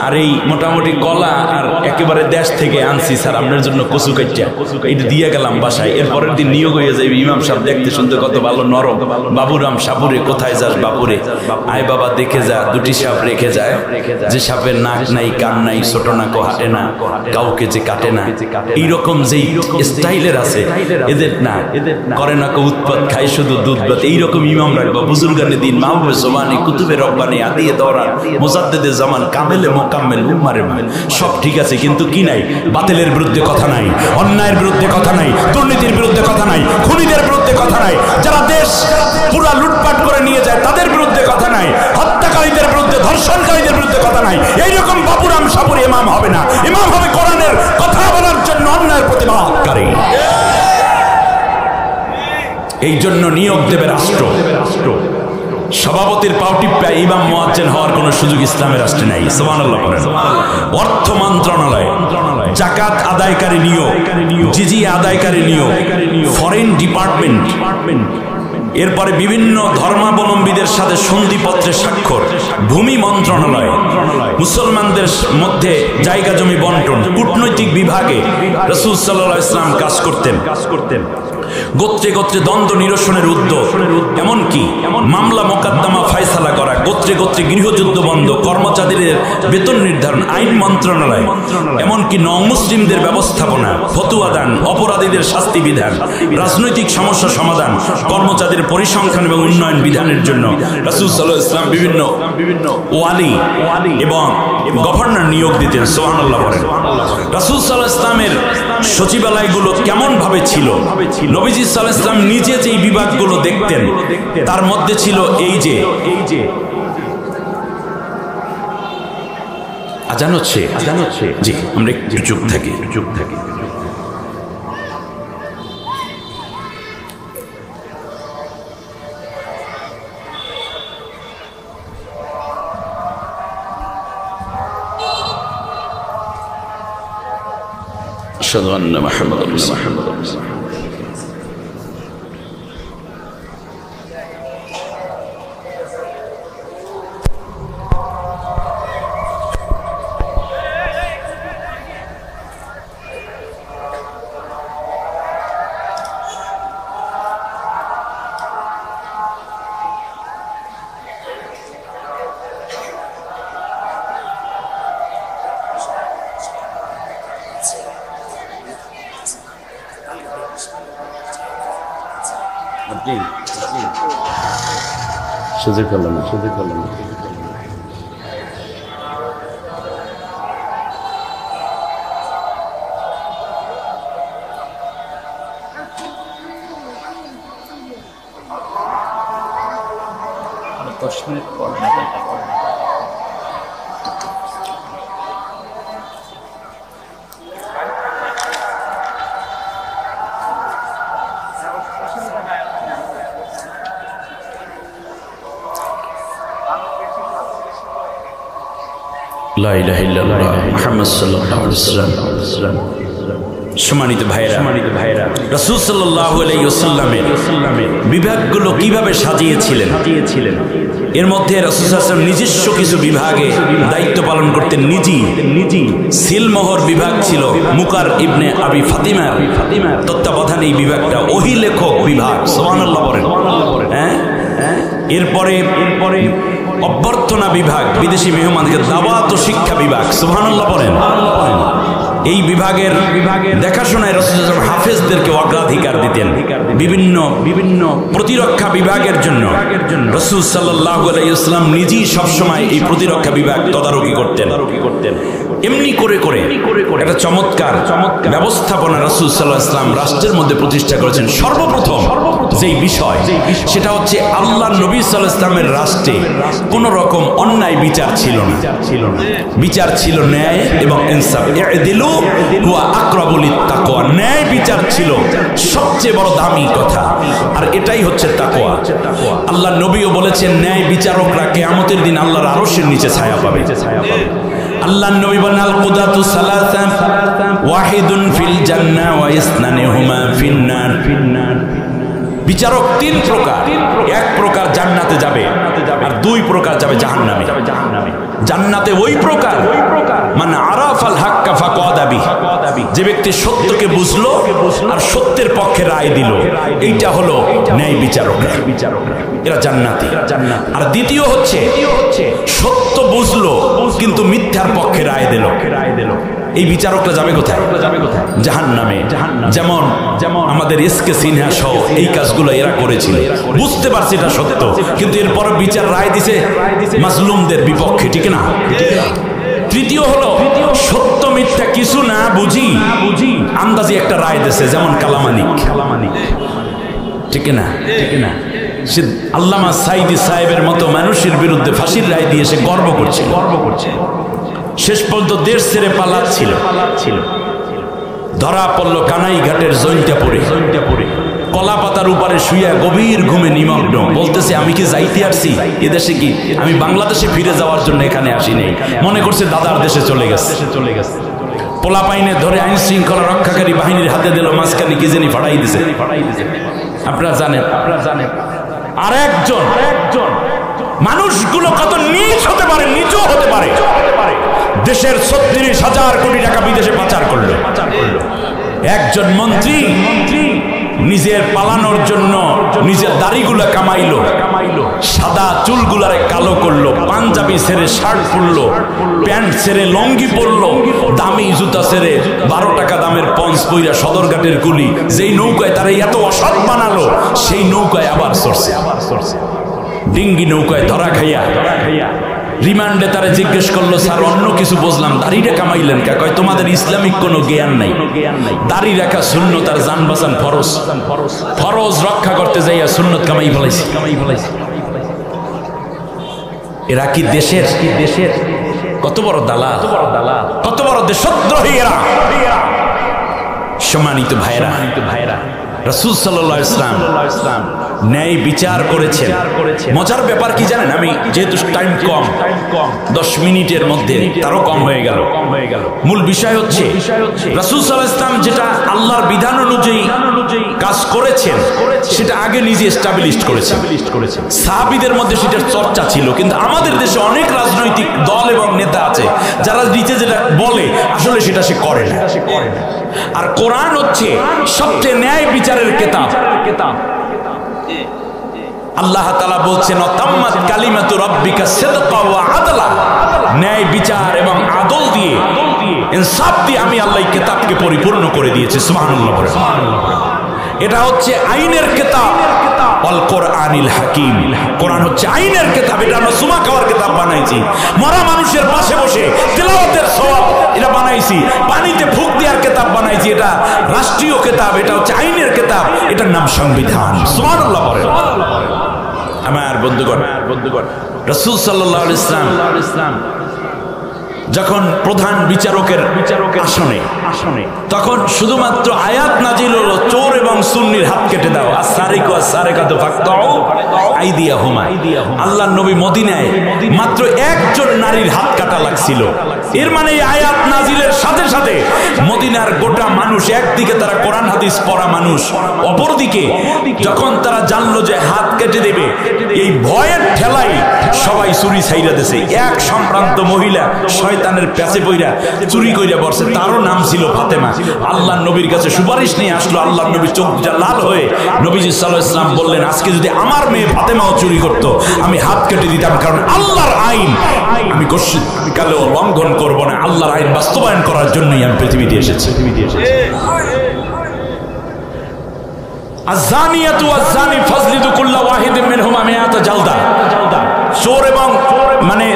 আর এই মোটামুটি কলা আর একেবারে দেশ থেকে আনছি স্যার আপনার জন্য কচু কাইটা এটা দিয়ে গেলাম বাসায়, এরপরের দিন নিয়োগ হয়ে যাবে। ইমাম সাহেব দেখতে শুনতে কত ভালো নরম, বাবুরাম সাপুরে কোথায় যাস বাপুরে, আয় বাবা দেখে যা, 2টি সাপ রেখে যায়, যে সাপের নাক নাই, কান নাই, ছোট নাকও হাঁটে না, কাউকে যে কাটে না, এইরকম যেই স্টাইলের আছে এদের না, করে না কেউ উৎপাত, খায় শুধু দুধ ভাত, এইরকম ইমাম রাখবা। বুজুর্গানে দিন, মাহবুবে জবানি, কুতুবে রব্বানি, আদিয়ে দওরান, মুজাদ্দিদে জামান, কামেলে মোকাম্মেল, উম্মারে মাল, সব ঠিক আছে, কিন্তু কি নাই? বাতিলের বিরুদ্ধে কথা নাই, অন্যায়ের বিরুদ্ধে কথা নাই, দুর্নীতির বিরুদ্ধে কথা নাই, খুনিদের বিরুদ্ধে কথা নাই, যারা দেশ পুরা লুটপাট করে নিয়ে যায় তাদের বিরুদ্ধে কথা নাই, হত্যাকারীদের বিরুদ্ধে, ধর্ষণকারীদের বিরুদ্ধে কথা নাই। এইরকম বাবুরাম সাপুরে ইমাম হবে না। ইমাম হবে কোরআনের কথা বলার জন্য অন্যায়ের প্রতিবাদকারী। এই জন্য নিয়োগ দেবে রাষ্ট্র। সভাপতির পাউটিপ্পা ইমাম মুয়াজ্জিন হওয়ার কোনো সুযোগ ইসলামের রাষ্ট্রে নাই। সুবহানাল্লাহ বলেন। অর্থ মন্ত্রণালয়, যাকাত আদায়কারী নিয়োগ, জিজিয়া আদায়কারী নিয়োগ, ফরেন ডিপার্টমেন্ট, এরপরে বিভিন্ন ধর্মাবলম্বীদের সাথে সন্ধিপত্রে স্বাক্ষর, ভূমি মন্ত্রণালয়, মুসলমানদের মধ্যে জায়গা জমি বন্টন, কূটনৈতিক বিভাগে রাসূল সাল্লাল্লাহু আলাইহি ওয়াসাল্লাম কাজ করতেন। গোত্রে গোত্রে দ্বন্দ্ব নিরসনের উদ্যোগ, এমনকি মামলা মোকদ্দমা ফায়সালা করা, গোত্রে গোত্রে গৃহযুদ্ধ বন্ধ, কর্মচারীদের বেতন নির্ধারণ, আইন মন্ত্রণালয়, এমনকি নও-মুসলিমদের ব্যবস্থাপনা, ফতুয়া দান, অপরাধীদের শাস্তি বিধান, রাজনৈতিক সমস্যা সমাধান, কর্মচারীদের পরিসংখ্যান এবং উন্নয়ন বিধানের জন্য রাসূল সাল্লাল্লাহু আলাইহি ওয়াসাল্লাম বিভিন্ন ওয়ালি এবং গভর্নর নিয়োগ দিতেন। সুবহানাল্লাহ বলেন। রাসূল সাল্লাল্লাহু আলাইহি ওয়াসাল্লামের সচিবালয়গুলো কেমন ভাবে ছিল? নবীজি সাল্লাল্লাহু আলাইহি ওয়াসাল্লাম নিজে যেই বিভাগগুলো দেখতেন তার মধ্যে ছিল এই যে আজান হচ্ছে জি, আমরা একটু চুপ থাকি। আশহাদু আন্না মুহাম্মাদার রাসূলুল্লাহ। সুযোগ হলো না। লা ইলাহা ইল্লাল্লাহ মুহাম্মদ সাল্লাল্লাহু আলাইহি ওয়াসাল্লাম। সম্মানিত ভাইরা, রাসূল সাল্লাল্লাহু আলাইহি ওয়াসাল্লামের বিভাগগুলো কিভাবে সাজিয়েছিলেন, এর মধ্যে রাসূল সাল্লাল্লাহু আলাইহি ওয়াসাল্লাম নিজস্ব কিছু বিভাগে দায়িত্ব পালন করতেন। নিজি সিলমোহর বিভাগ ছিল মুকার ইবনে আবি ফাতিমার তত্ত্বাবধানে। এই বিভাগটা ওহী লেখক বিভাগ। সুবহানাল্লাহ বলেন। হ্যাঁ, এরপরে অভ্যর্থনা বিভাগ, বিদেশি মেহমানকে দাওয়াত ও শিক্ষা বিভাগ। সুবহানাল্লাহ বলেন। এই বিভাগের দেখাশোনায় রাসূলুল্লাহ হাফেজদেরকে অগ্রাধিকার দিতেন। বিভিন্ন প্রতিরক্ষা বিভাগের জন্য রাসূল সাল্লাল্লাহু আলাইহি ওয়াসাল্লাম নিজেই সবসময় এই প্রতিরক্ষা বিভাগ তদারকি করতেন। এমনি করে একটা চমৎকার ব্যবস্থাপনা রাসূল সাল্লাল্লাহু আলাইহি ওয়াসাল্লাম রাষ্ট্রের মধ্যে প্রতিষ্ঠা করেছেন। সর্বপ্রথম যেই বিষয় সেটা হচ্ছে আল্লাহর নবী সাল্লাল্লাহু আলাইহি ওয়াসাল্লামের রাষ্ট্রে কোন রকম অন্যায় বিচার ছিল না। বিচার ছিল ন্যায় এবং ইনসাফ। ইদিলু হুয়া আকরাবু লিত-তাকওয়া। ন্যায় বিচার ছিল সবচেয়ে বড় দামি কথা, আর এটাই হচ্ছে তাকওয়া। আল্লাহর নবীও বলেছেন ন্যায় বিচারকরা কিয়ামতের দিন আল্লাহর আরশের নিচে ছায়া পাবে। আল্লাহর নবী বলেন আল কুদাতু সালাসা ওয়াহিদুন ফিল জান্নাহ ওয়া ইসনানুহুমা ফিন-নার। বিচারক তিন প্রকার। এক প্রকার জান্নাতে যাবে, আর দুই প্রকার যাবে জাহান্নামে। জান্নাতে ওই প্রকার মানে আরাফাল হাক্কা ফাকাদা বিহি, যে ব্যক্তি সত্যকে বুঝলো আর সত্যের পক্ষে রায় দিল, এইটা হলো ন্যায় বিচারকরা, এরা জান্নাতি। আর দ্বিতীয় হচ্ছে সত্য বুঝলো কিন্তু মিথ্যার পক্ষে রায় দিল, এই বিচারকরা যাবে কোথায়? জাহান্নামে। যেমন আমাদের এসকে সিনহা সহ এই কাজগুলো এরা করেছিল। বুঝতে পারছে এটা সত্য, কিন্তু এরপর বিচার রায় দিছে মাজলুমদের বিপক্ষে, ঠিক না? তৃতীয় হলো সত্য মিথ্যা কিছু না বুঝি আন্দাজি একটা রায় দিছে, যেমন কালামানিক, ঠিক না? সে আল্লামা সাইদি সাহেবের মতো মানুষের বিরুদ্ধে ফাঁসির রায় দিয়ে সে গর্ব করছে। শেষ পর্যন্ত দেশ ছেড়ে পালাচ্ছিল, ধরা পড়ল কানাই ঘাটের জৈন্তাপুরে। কলা পাতার উপরে শুয়ে গভীর ঘুমে নিমগ্ন, বলতেছে আমি কি যাইতে আসছি এদেশে? কি আমি বাংলাদেশে ফিরে যাওয়ার জন্য এখানে আসি নাই, মনে করছে দাদার দেশে চলে গেছে। পোলা পাইনে ধরে আইন শৃঙ্খলা রক্ষাকারী বাহিনীর হাতে দিল, মাঝখানে কি জানি ফাটাই দিছে। আপনারা জানেন। আর একজন মানুষগুলো কত নীচ হতে পারে, নিচু হতে পারে। দেশের ৩৬,০০০ কোটি টাকা বিদেশে পাচার করলো। একজন মন্ত্রী নিজের পালানোর জন্য নিজের দাড়িগুলো কামাইলো, সাদা চুলগুলারে কালো করলো, পাঞ্জাবি ছেড়ে শার্ট পরলো, প্যান্ট ছেড়ে লঙ্গি পরলো, দামি জুতা ছেড়ে ১২ টাকা দামের পঞ্চ পইরা সদরঘাটের কুলি, যেই নৌকায় তারা এত অসৎ বানালো, সেই নৌকায় আবার চড়ছে। ডিঙ্গি নৌকায় ধরা খাইয়া রিমান্ডে তারা জিজ্ঞেস করলো, স্যার অন্য কিছু বুঝলাম, দাড়িটা কামাইলেন কে? কয় তোমাদের ইসলামিক কোনো জ্ঞান নাই, দাড়ি রাখা সুন্নত আর জান বাঁচান ফরজ, ফরজ রক্ষা করতে যাইয়া সুন্নত কামাই ফেলাইছে। এরা কি দেশের কত বড় দালাল, কত বড় দেশদ্রোহী এরা। সম্মানিত ভাইরা, রাসূল সাল্লাল্লাহু আলাইহি ওয়াসাল্লাম ন্যায় বিচার করেছেন। মজার ব্যাপার কি জানেন, আমি যেহেতু টাইম কম, 10 মিনিটের মধ্যে তারও কম হয়ে গেল। মূল বিষয় হচ্ছে রাসূল সাল্লাল্লাহু আলাইহি ওয়াসাল্লাম যেটা আল্লাহর বিধান অনুযায়ী কাজ করেছেন সেটা আগে নিজে এস্টাবলিশড করেছেন। সাহাবীদের মধ্যে সেটার চর্চা ছিল, কিন্তু আমাদের দেশে অনেক রাজনৈতিক দল এবং নেতা আছে যারা নিচে যেটা বলে আসলে সেটা সে করে না। আর কোরআন হচ্ছে সবচেয়ে ন্যায় বিচারের কিতাব। আল্লাহ তাআলা বলছেন তাম্মাত কালিমাতু রাব্বিকা সিদকা ওয়া আদলা, ন্যায় বিচার এবং আদল দিয়ে, ইনসাফ দিয়ে আমি আল্লাহ এই কিতাবকে পরিপূর্ণ করে দিয়েছি। সুবহানাল্লাহ। এটা হচ্ছে আইনের কিতাব, আল কোরআনিল হাকিম। কোরআন হচ্ছে আইনের কিতাব, এটা আমরা সুমা খাওয়ার কিতাব বানাইছি, মরা মানুষের পাশে বসে তিলাওয়াতের সওয়াব এটা বানাইছি, পানিতে ফুঁক দেওয়ার কিতাব বানাইছি, এটা রাষ্ট্রীয় কিতাব, এটা হচ্ছে আইনের কিতাব, এটার নাম সংবিধান। সুবহানাল্লাহ। আমার বন্ধুগণ, রাসূল সাল্লাল্লাহু আলাইহি ওয়াসাল্লাম যখন প্রধান বিচারকের আসনে, তখন শুধুমাত্র আয়াত নাজিল হলো, চোর এবং সুন্নির হাত কেটে দাও, আস-সারিকু আস-সারিকাতু ফাকতাউ আইদিয়াহুমা। আল্লাহর নবী মদিনায় মাত্র একজন নারীর হাত কাটা লাগছিল। এর মানে এই আয়াত নাজিলের সাথে সাথে মদিনার গোটা মানুষ, একদিকে তারা কোরআন হাদিস পড়া মানুষ, অপরদিকে যখন তারা জানলো যে হাত কেটে দেবে, এই ভয়ের ঠেলাই সবাই চুরি ছাইরা দিয়েছে। এক সম্ভ্রান্ত মহিলা শয়তানের প্যাচে পইরা চুরি কইরা বসে, তারও নাম ছিল ফাতেমা। আল্লাহর নবীর কাছে সুপারিশ নিয়ে আসলো। আল্লাহর নবী চোখ লাল হয়ে নবীজি সাল্লাল্লাহু আলাইহি ওয়াসাল্লাম বললেন, আজকে যদি আমার মেয়ে ফাতেমাও চুরি করত আমি হাত কেটে দিতাম, কারণ আল্লাহর আইন আমি কালেও লঙ্ঘন করব না। আল্লাহর আইন বাস্তবায়ন করার জন্যই আমি পৃথিবীতে এসেছি। আয-যানিয়াতু ওয়াজ-যানি ফাজলিদু কুল্লা ওয়াহিদিন মিনহুমা মিআতা জালদা। চোর এবং মানে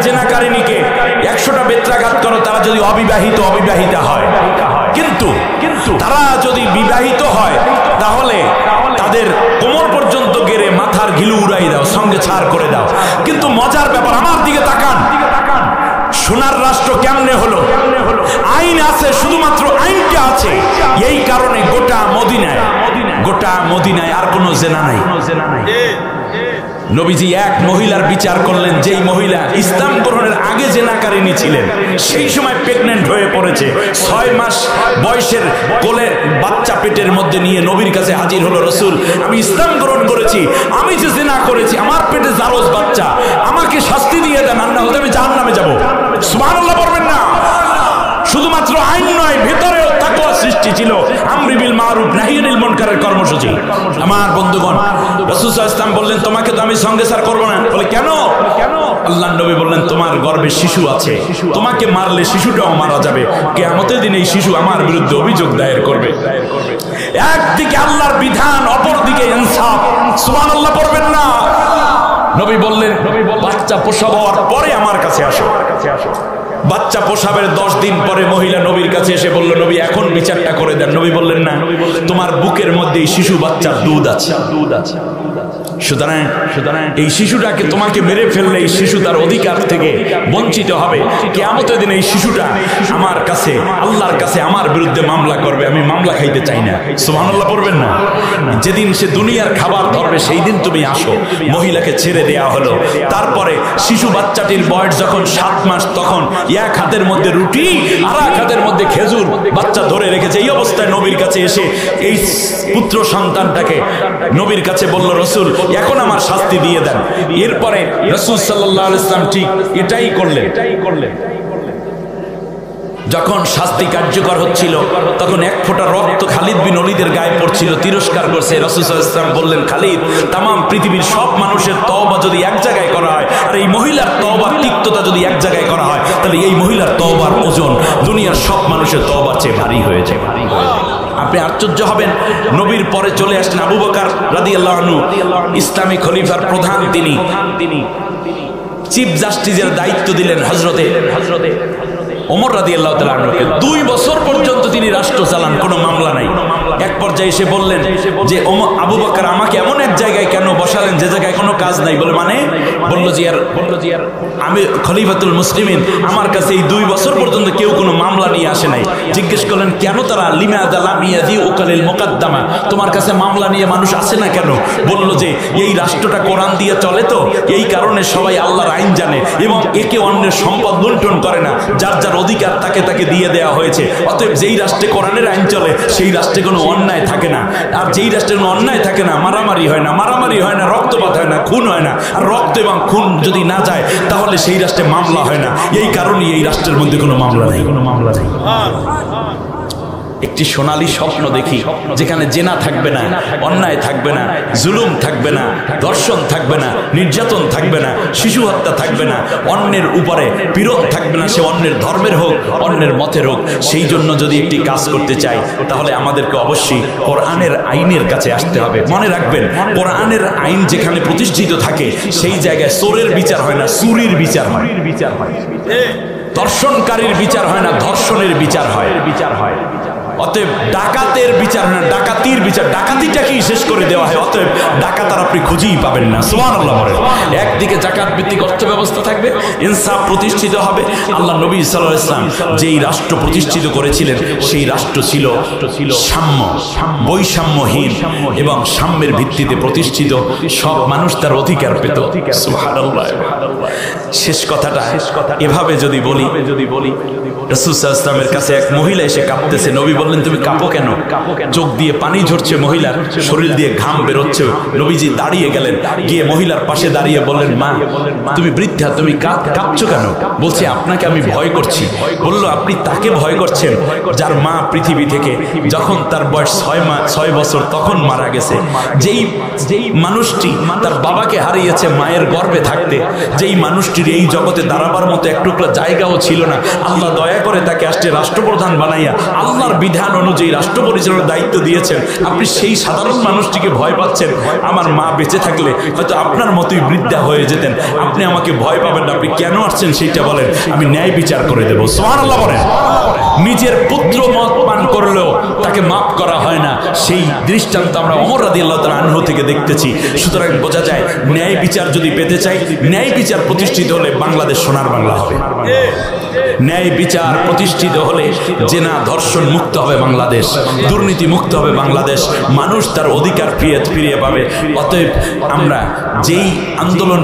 জেনাকারিনীকে 100টা বেত্রাঘাত করো, তারা যদি অবিবাহিতা হয়। কিন্তু তারা যদি বিবাহিত হয় তাহলে তাদের কোমর পর্যন্ত গেড়ে মাথার ঘিলু উড়াই দাও, সঙ্গে ছাড় করে দাও। কিন্তু মজার ব্যাপার, আমার দিকে তাকান, সোনার রাষ্ট্র কেমনে হলো? আইন আছে, শুধুমাত্র আইনটা আছে। এই কারণে গোটা মদিনায় আর কোনো জেনা নাই। নবীজি এক মহিলার বিচার করলেন, যেই মহিলা ইসলাম গ্রহণের আগে জেনাকারিনী ছিলেন, সেই সময় প্রেগন্যান্ট হয়ে পড়েছে, 6 মাস বয়সের কোলে বাচ্চা পেটের মধ্যে নিয়ে নবীর কাছে হাজির হলো, রাসূল আমি ইসলাম গ্রহণ করেছি, আমি যে জেনা করেছি, আমার পেটে জারজ বাচ্চা, আমাকে শাস্তি দিয়ে দেন, আর না হলে আমি জাহান্নামে যাব। সুবহানাল্লাহ বলবেন না? শুধুমাত্র আইন নয়, ভেতরেও তাকওয়া সৃষ্টি ছিল, আমরি বিল মারুফ নাহি আনিল মুনকারের কর্মসূচি। আমার বন্ধুগণ, রাসূল সাল্লাল্লাহু আলাইহি ওয়াসাল্লাম বললেন, তোমাকে তো আমি সঙ্গে সার করব না। বলে কেন? আল্লাহর নবী বললেন, তোমার গর্ভে শিশু আছে, তোমাকে মারলে শিশুটাও মারা যাবে, কিয়ামতের দিন এই শিশু আমার বিরুদ্ধে অভিযোগ দায়ের করবে। একদিকে আল্লাহর বিধান, অপরদিকে ইনসাফ। সুবহানাল্লাহ পড়বেন না? নবী বললেন, বাচ্চা প্রসব হওয়ার পরে আমার কাছে আসো। বাচ্চা প্রসবের 10 দিন পরে মহিলা নবীর কাছে এসে বলল, নবী এখন বিচারটা করে দেন। নবী বললেন, না, তোমার বুকের মধ্যে এই শিশু বাচ্চার দুধ আছে। সুতরাং এই শিশুটাকে তোমাকে মেরে ফেললে এই শিশু তার অধিকার থেকে বঞ্চিত হবে। কিয়ামতের দিন এই শিশুটা আমার কাছে, আল্লাহর কাছে আমার বিরুদ্ধে মামলা করবে, আমি মামলা খাইতে চাই না। সুবহানাল্লাহ পড়বেন না? যেদিন সে দুনিয়ার খাবার ধরবে সেই দিন তুমি আসো। মহিলাকে ছেড়ে দেয়া হলো। তারপরে শিশু বাচ্চাটির বয়স যখন 7 মাস, তখন এক হাতের মধ্যে রুটি আর এক হাতের মধ্যে খেজুর বাচ্চা ধরে রেখেছে। এই অবস্থায় নবীর কাছে এসে এই পুত্র সন্তানটাকে নবীর কাছে বলল, রাসূল এখন আমার শাস্তি দিয়ে দেন। এরপরে রাসূল সাল্লাল্লাহু আলাইহি ওয়াসাল্লাম ঠিক এটাই করলেন। যখন শাস্তি কার্যকর হচ্ছিল তখন এক ফোঁটা রক্ত খালিদ বিন ওলীদের গায়ে পড়ছিল, তিরস্কার করছে। রাসূল সাল্লাল্লাহু আলাইহি ওয়াসাল্লাম বললেন, খালিদ, তামাম পৃথিবীর সব মানুষের তওবা যদি এক জায়গায় করা হয়, আর এই মহিলার তওবার তিক্ততা যদি এক জায়গায় করা হয়, তাহলে এই মহিলার তওবার ওজন দুনিয়ার সব মানুষের তওবার চেয়ে ভারী হয়ে যায়। আপনি আশ্চর্য হবেন, নবীর পরে চলে আসলেন আবু বকর রাদিয়াল্লাহু আনহু, ইসলামী খলিফার প্রধান। তিনি চিফ জাস্টিসের দায়িত্ব দিলেন হযরতে ওমর রাদিয়াল্লাহু তাআলা আনহুকে 2 বছর পর্যন্ত তিনি রাষ্ট্র চালান, কোনো মামলা নাই। এক পর্যায়ে এসে বললেন যে আবু বকর আমাকে এমন এক জায়গায় কেন বসালেন যে জায়গায় কোনো কাজ নাই? বলে মানে? বলল যে আর আমি খলিফাতুল মুসলিমিন, আমার কাছে এই 2 বছর পর্যন্ত কেউ কোনো মামলা নিয়ে আসে নাই। জিজ্ঞেস করলেন কেন তারা? লিমাযা লাম ইয়াযিউকালিল মুকাদ্দামা, তোমার কাছে মামলা নিয়ে মানুষ আসে না কেন? বলল যে এই রাষ্ট্রটা কোরআন দিয়ে চলে, তো এই কারণে সবাই আল্লাহর আইন জানে এবং একে অন্যের সম্পদ লুণ্ঠন করে না, যার যার অধিকার তাকে তাকে দিয়ে দেওয়া হয়েছে। অতএব যেই রাষ্ট্রে কোরআনের আইন চলে সেই রাষ্ট্রে কোনো অন্যায় থাকে না, আর যেই রাষ্ট্রে কোনো অন্যায় থাকে না মারামারি হয় না, মারামারি হয় না রক্তপাত হয় না, খুন হয় না, আর রক্ত এবং খুন যদি না যায় তাহলে সেই রাষ্ট্রে মামলা হয় না। এই কারণেই এই রাষ্ট্রের মধ্যে কোনো মামলা নেই, কোনো মামলা নেই। একটি সোনালী স্বপ্ন দেখি যেখানে জেনা থাকবে না, অন্যায় থাকবে না, জুলুম থাকবে না, ধর্ষণ থাকবে না, নির্যাতন থাকবে না, শিশু হত্যা থাকবে না, অন্যের উপরে পীড়ন থাকবে না, সে অন্যের ধর্মের হোক অন্যের মতের হোক। সেই জন্য যদি একটি কাজ করতে চাই তাহলে আমাদেরকে অবশ্যই কোরআনের আইনের কাছে আসতে হবে। মনে রাখবেন, কোরআনের আইন যেখানে প্রতিষ্ঠিত থাকে সেই জায়গায় চোরের বিচার হয় না, চুরির বিচার হয়। ধর্ষণকারীর বিচার হয় না, ধর্ষণের বিচার হয়। অতএব ডাকাতের বিচার হয় না, ডাকাতির বিচার। ডাকাতিটাকেই শেষ করে দেওয়া হয়, অতএব ডাকাত আর আপনি খুঁজেই পাবেন না। সুবহানাল্লাহ বলেন। একদিকে জাকাত ভিত্তিক অর্থ ব্যবস্থা থাকবে, ইনসাফ প্রতিষ্ঠিত হবে। আল্লাহ নবী সাল্লাল্লাহু আলাইহি ওয়াসাল্লাম যেই রাষ্ট্র প্রতিষ্ঠিত করেছিলেন সেই রাষ্ট্র ছিল সাম্য, বৈষম্যহীন এবং সাম্যের ভিত্তিতে প্রতিষ্ঠিত। সব মানুষ তার অধিকার পেত। সুবহানাল্লাহ। শেষ কথাটা এভাবে যদি বলি, রাসূল সাল্লাল্লাহু আলাইহি ওয়াসাল্লামের কাছে এক মহিলা এসে কাঁপতেছে। নবী বললেন তুমি কাঁপো কেন? চোখ দিয়ে পানি ঝরছে মহিলার, শরীর দিয়ে ঘাম বেরোচ্ছে। নবীজি দাঁড়িয়ে গেলেন, গিয়ে মহিলার পাশে দাঁড়িয়ে বললেন মা তুমি বৃদ্ধা, তুমি কাঁপছো কেন? বলছে আপনাকে আমি ভয় করছি। বলল আপনি তাকে ভয় করছেন যার মা পৃথিবী থেকে যখন তার বয়স 6 বছর তখন মারা গেছে। যেই মানুষটি তার বাবাকে হারিয়েছে মায়ের গর্ভে থাকতে, যেই মানুষটির এই জগতে দাঁড়াবার মতো এক টুকরা জায়গাও ছিল না, আল্লাহ দয়া করে তাকে আসছে রাষ্ট্রপ্রধান বানাইয়া আল্লাহর বিধান অনুযায়ী রাষ্ট্র পরিচালনার দায়িত্ব দিয়েছেন। আপনি সেই সাধারণ মানুষটিকে ভয় পাচ্ছেন। আমার মা বেঁচে থাকলে হয়তো আপনার মতোই বৃদ্ধা হয়ে যেতেন, আপনি আমাকে ভয় পাবেন না। আপনি কেন আসছেন সেইটা বলেন, আমি ন্যায় বিচার করে দেবো। সুবহানাল্লাহ বলেন। নিজের পুত্র মত পান করলেও তাকে মাফ করা হয় না, সেই দৃষ্টান্ত আমরা ওমর রাদিয়াল্লাহু তাআলা আনহু থেকে দেখতেছি। সুতরাং বোঝা যায় ন্যায় বিচার যদি পেতে চাই, ন্যায় বিচার প্রতিষ্ঠিত হলে বাংলাদেশ সোনার বাংলা হবে। ন্যায় বিচার প্রতিষ্ঠিত হলে জেনা ধর্ষণ মুক্ত হবে বাংলাদেশ, দুর্নীতি মুক্ত হবে বাংলাদেশ, মানুষ তার অধিকার ফিরিয়ে পাবে। অতএব আমরা যেই আন্দোলন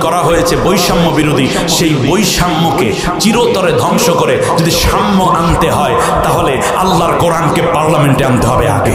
করা হয়েছে বৈষম্য বিরোধী, সেই বৈষম্যকে চিরতরে ধ্বংস করে যদি সাম্য আনতে হয় তাহলে আল্লাহর কোরআনকে পার্লামেন্টে আনতে হবে আগে।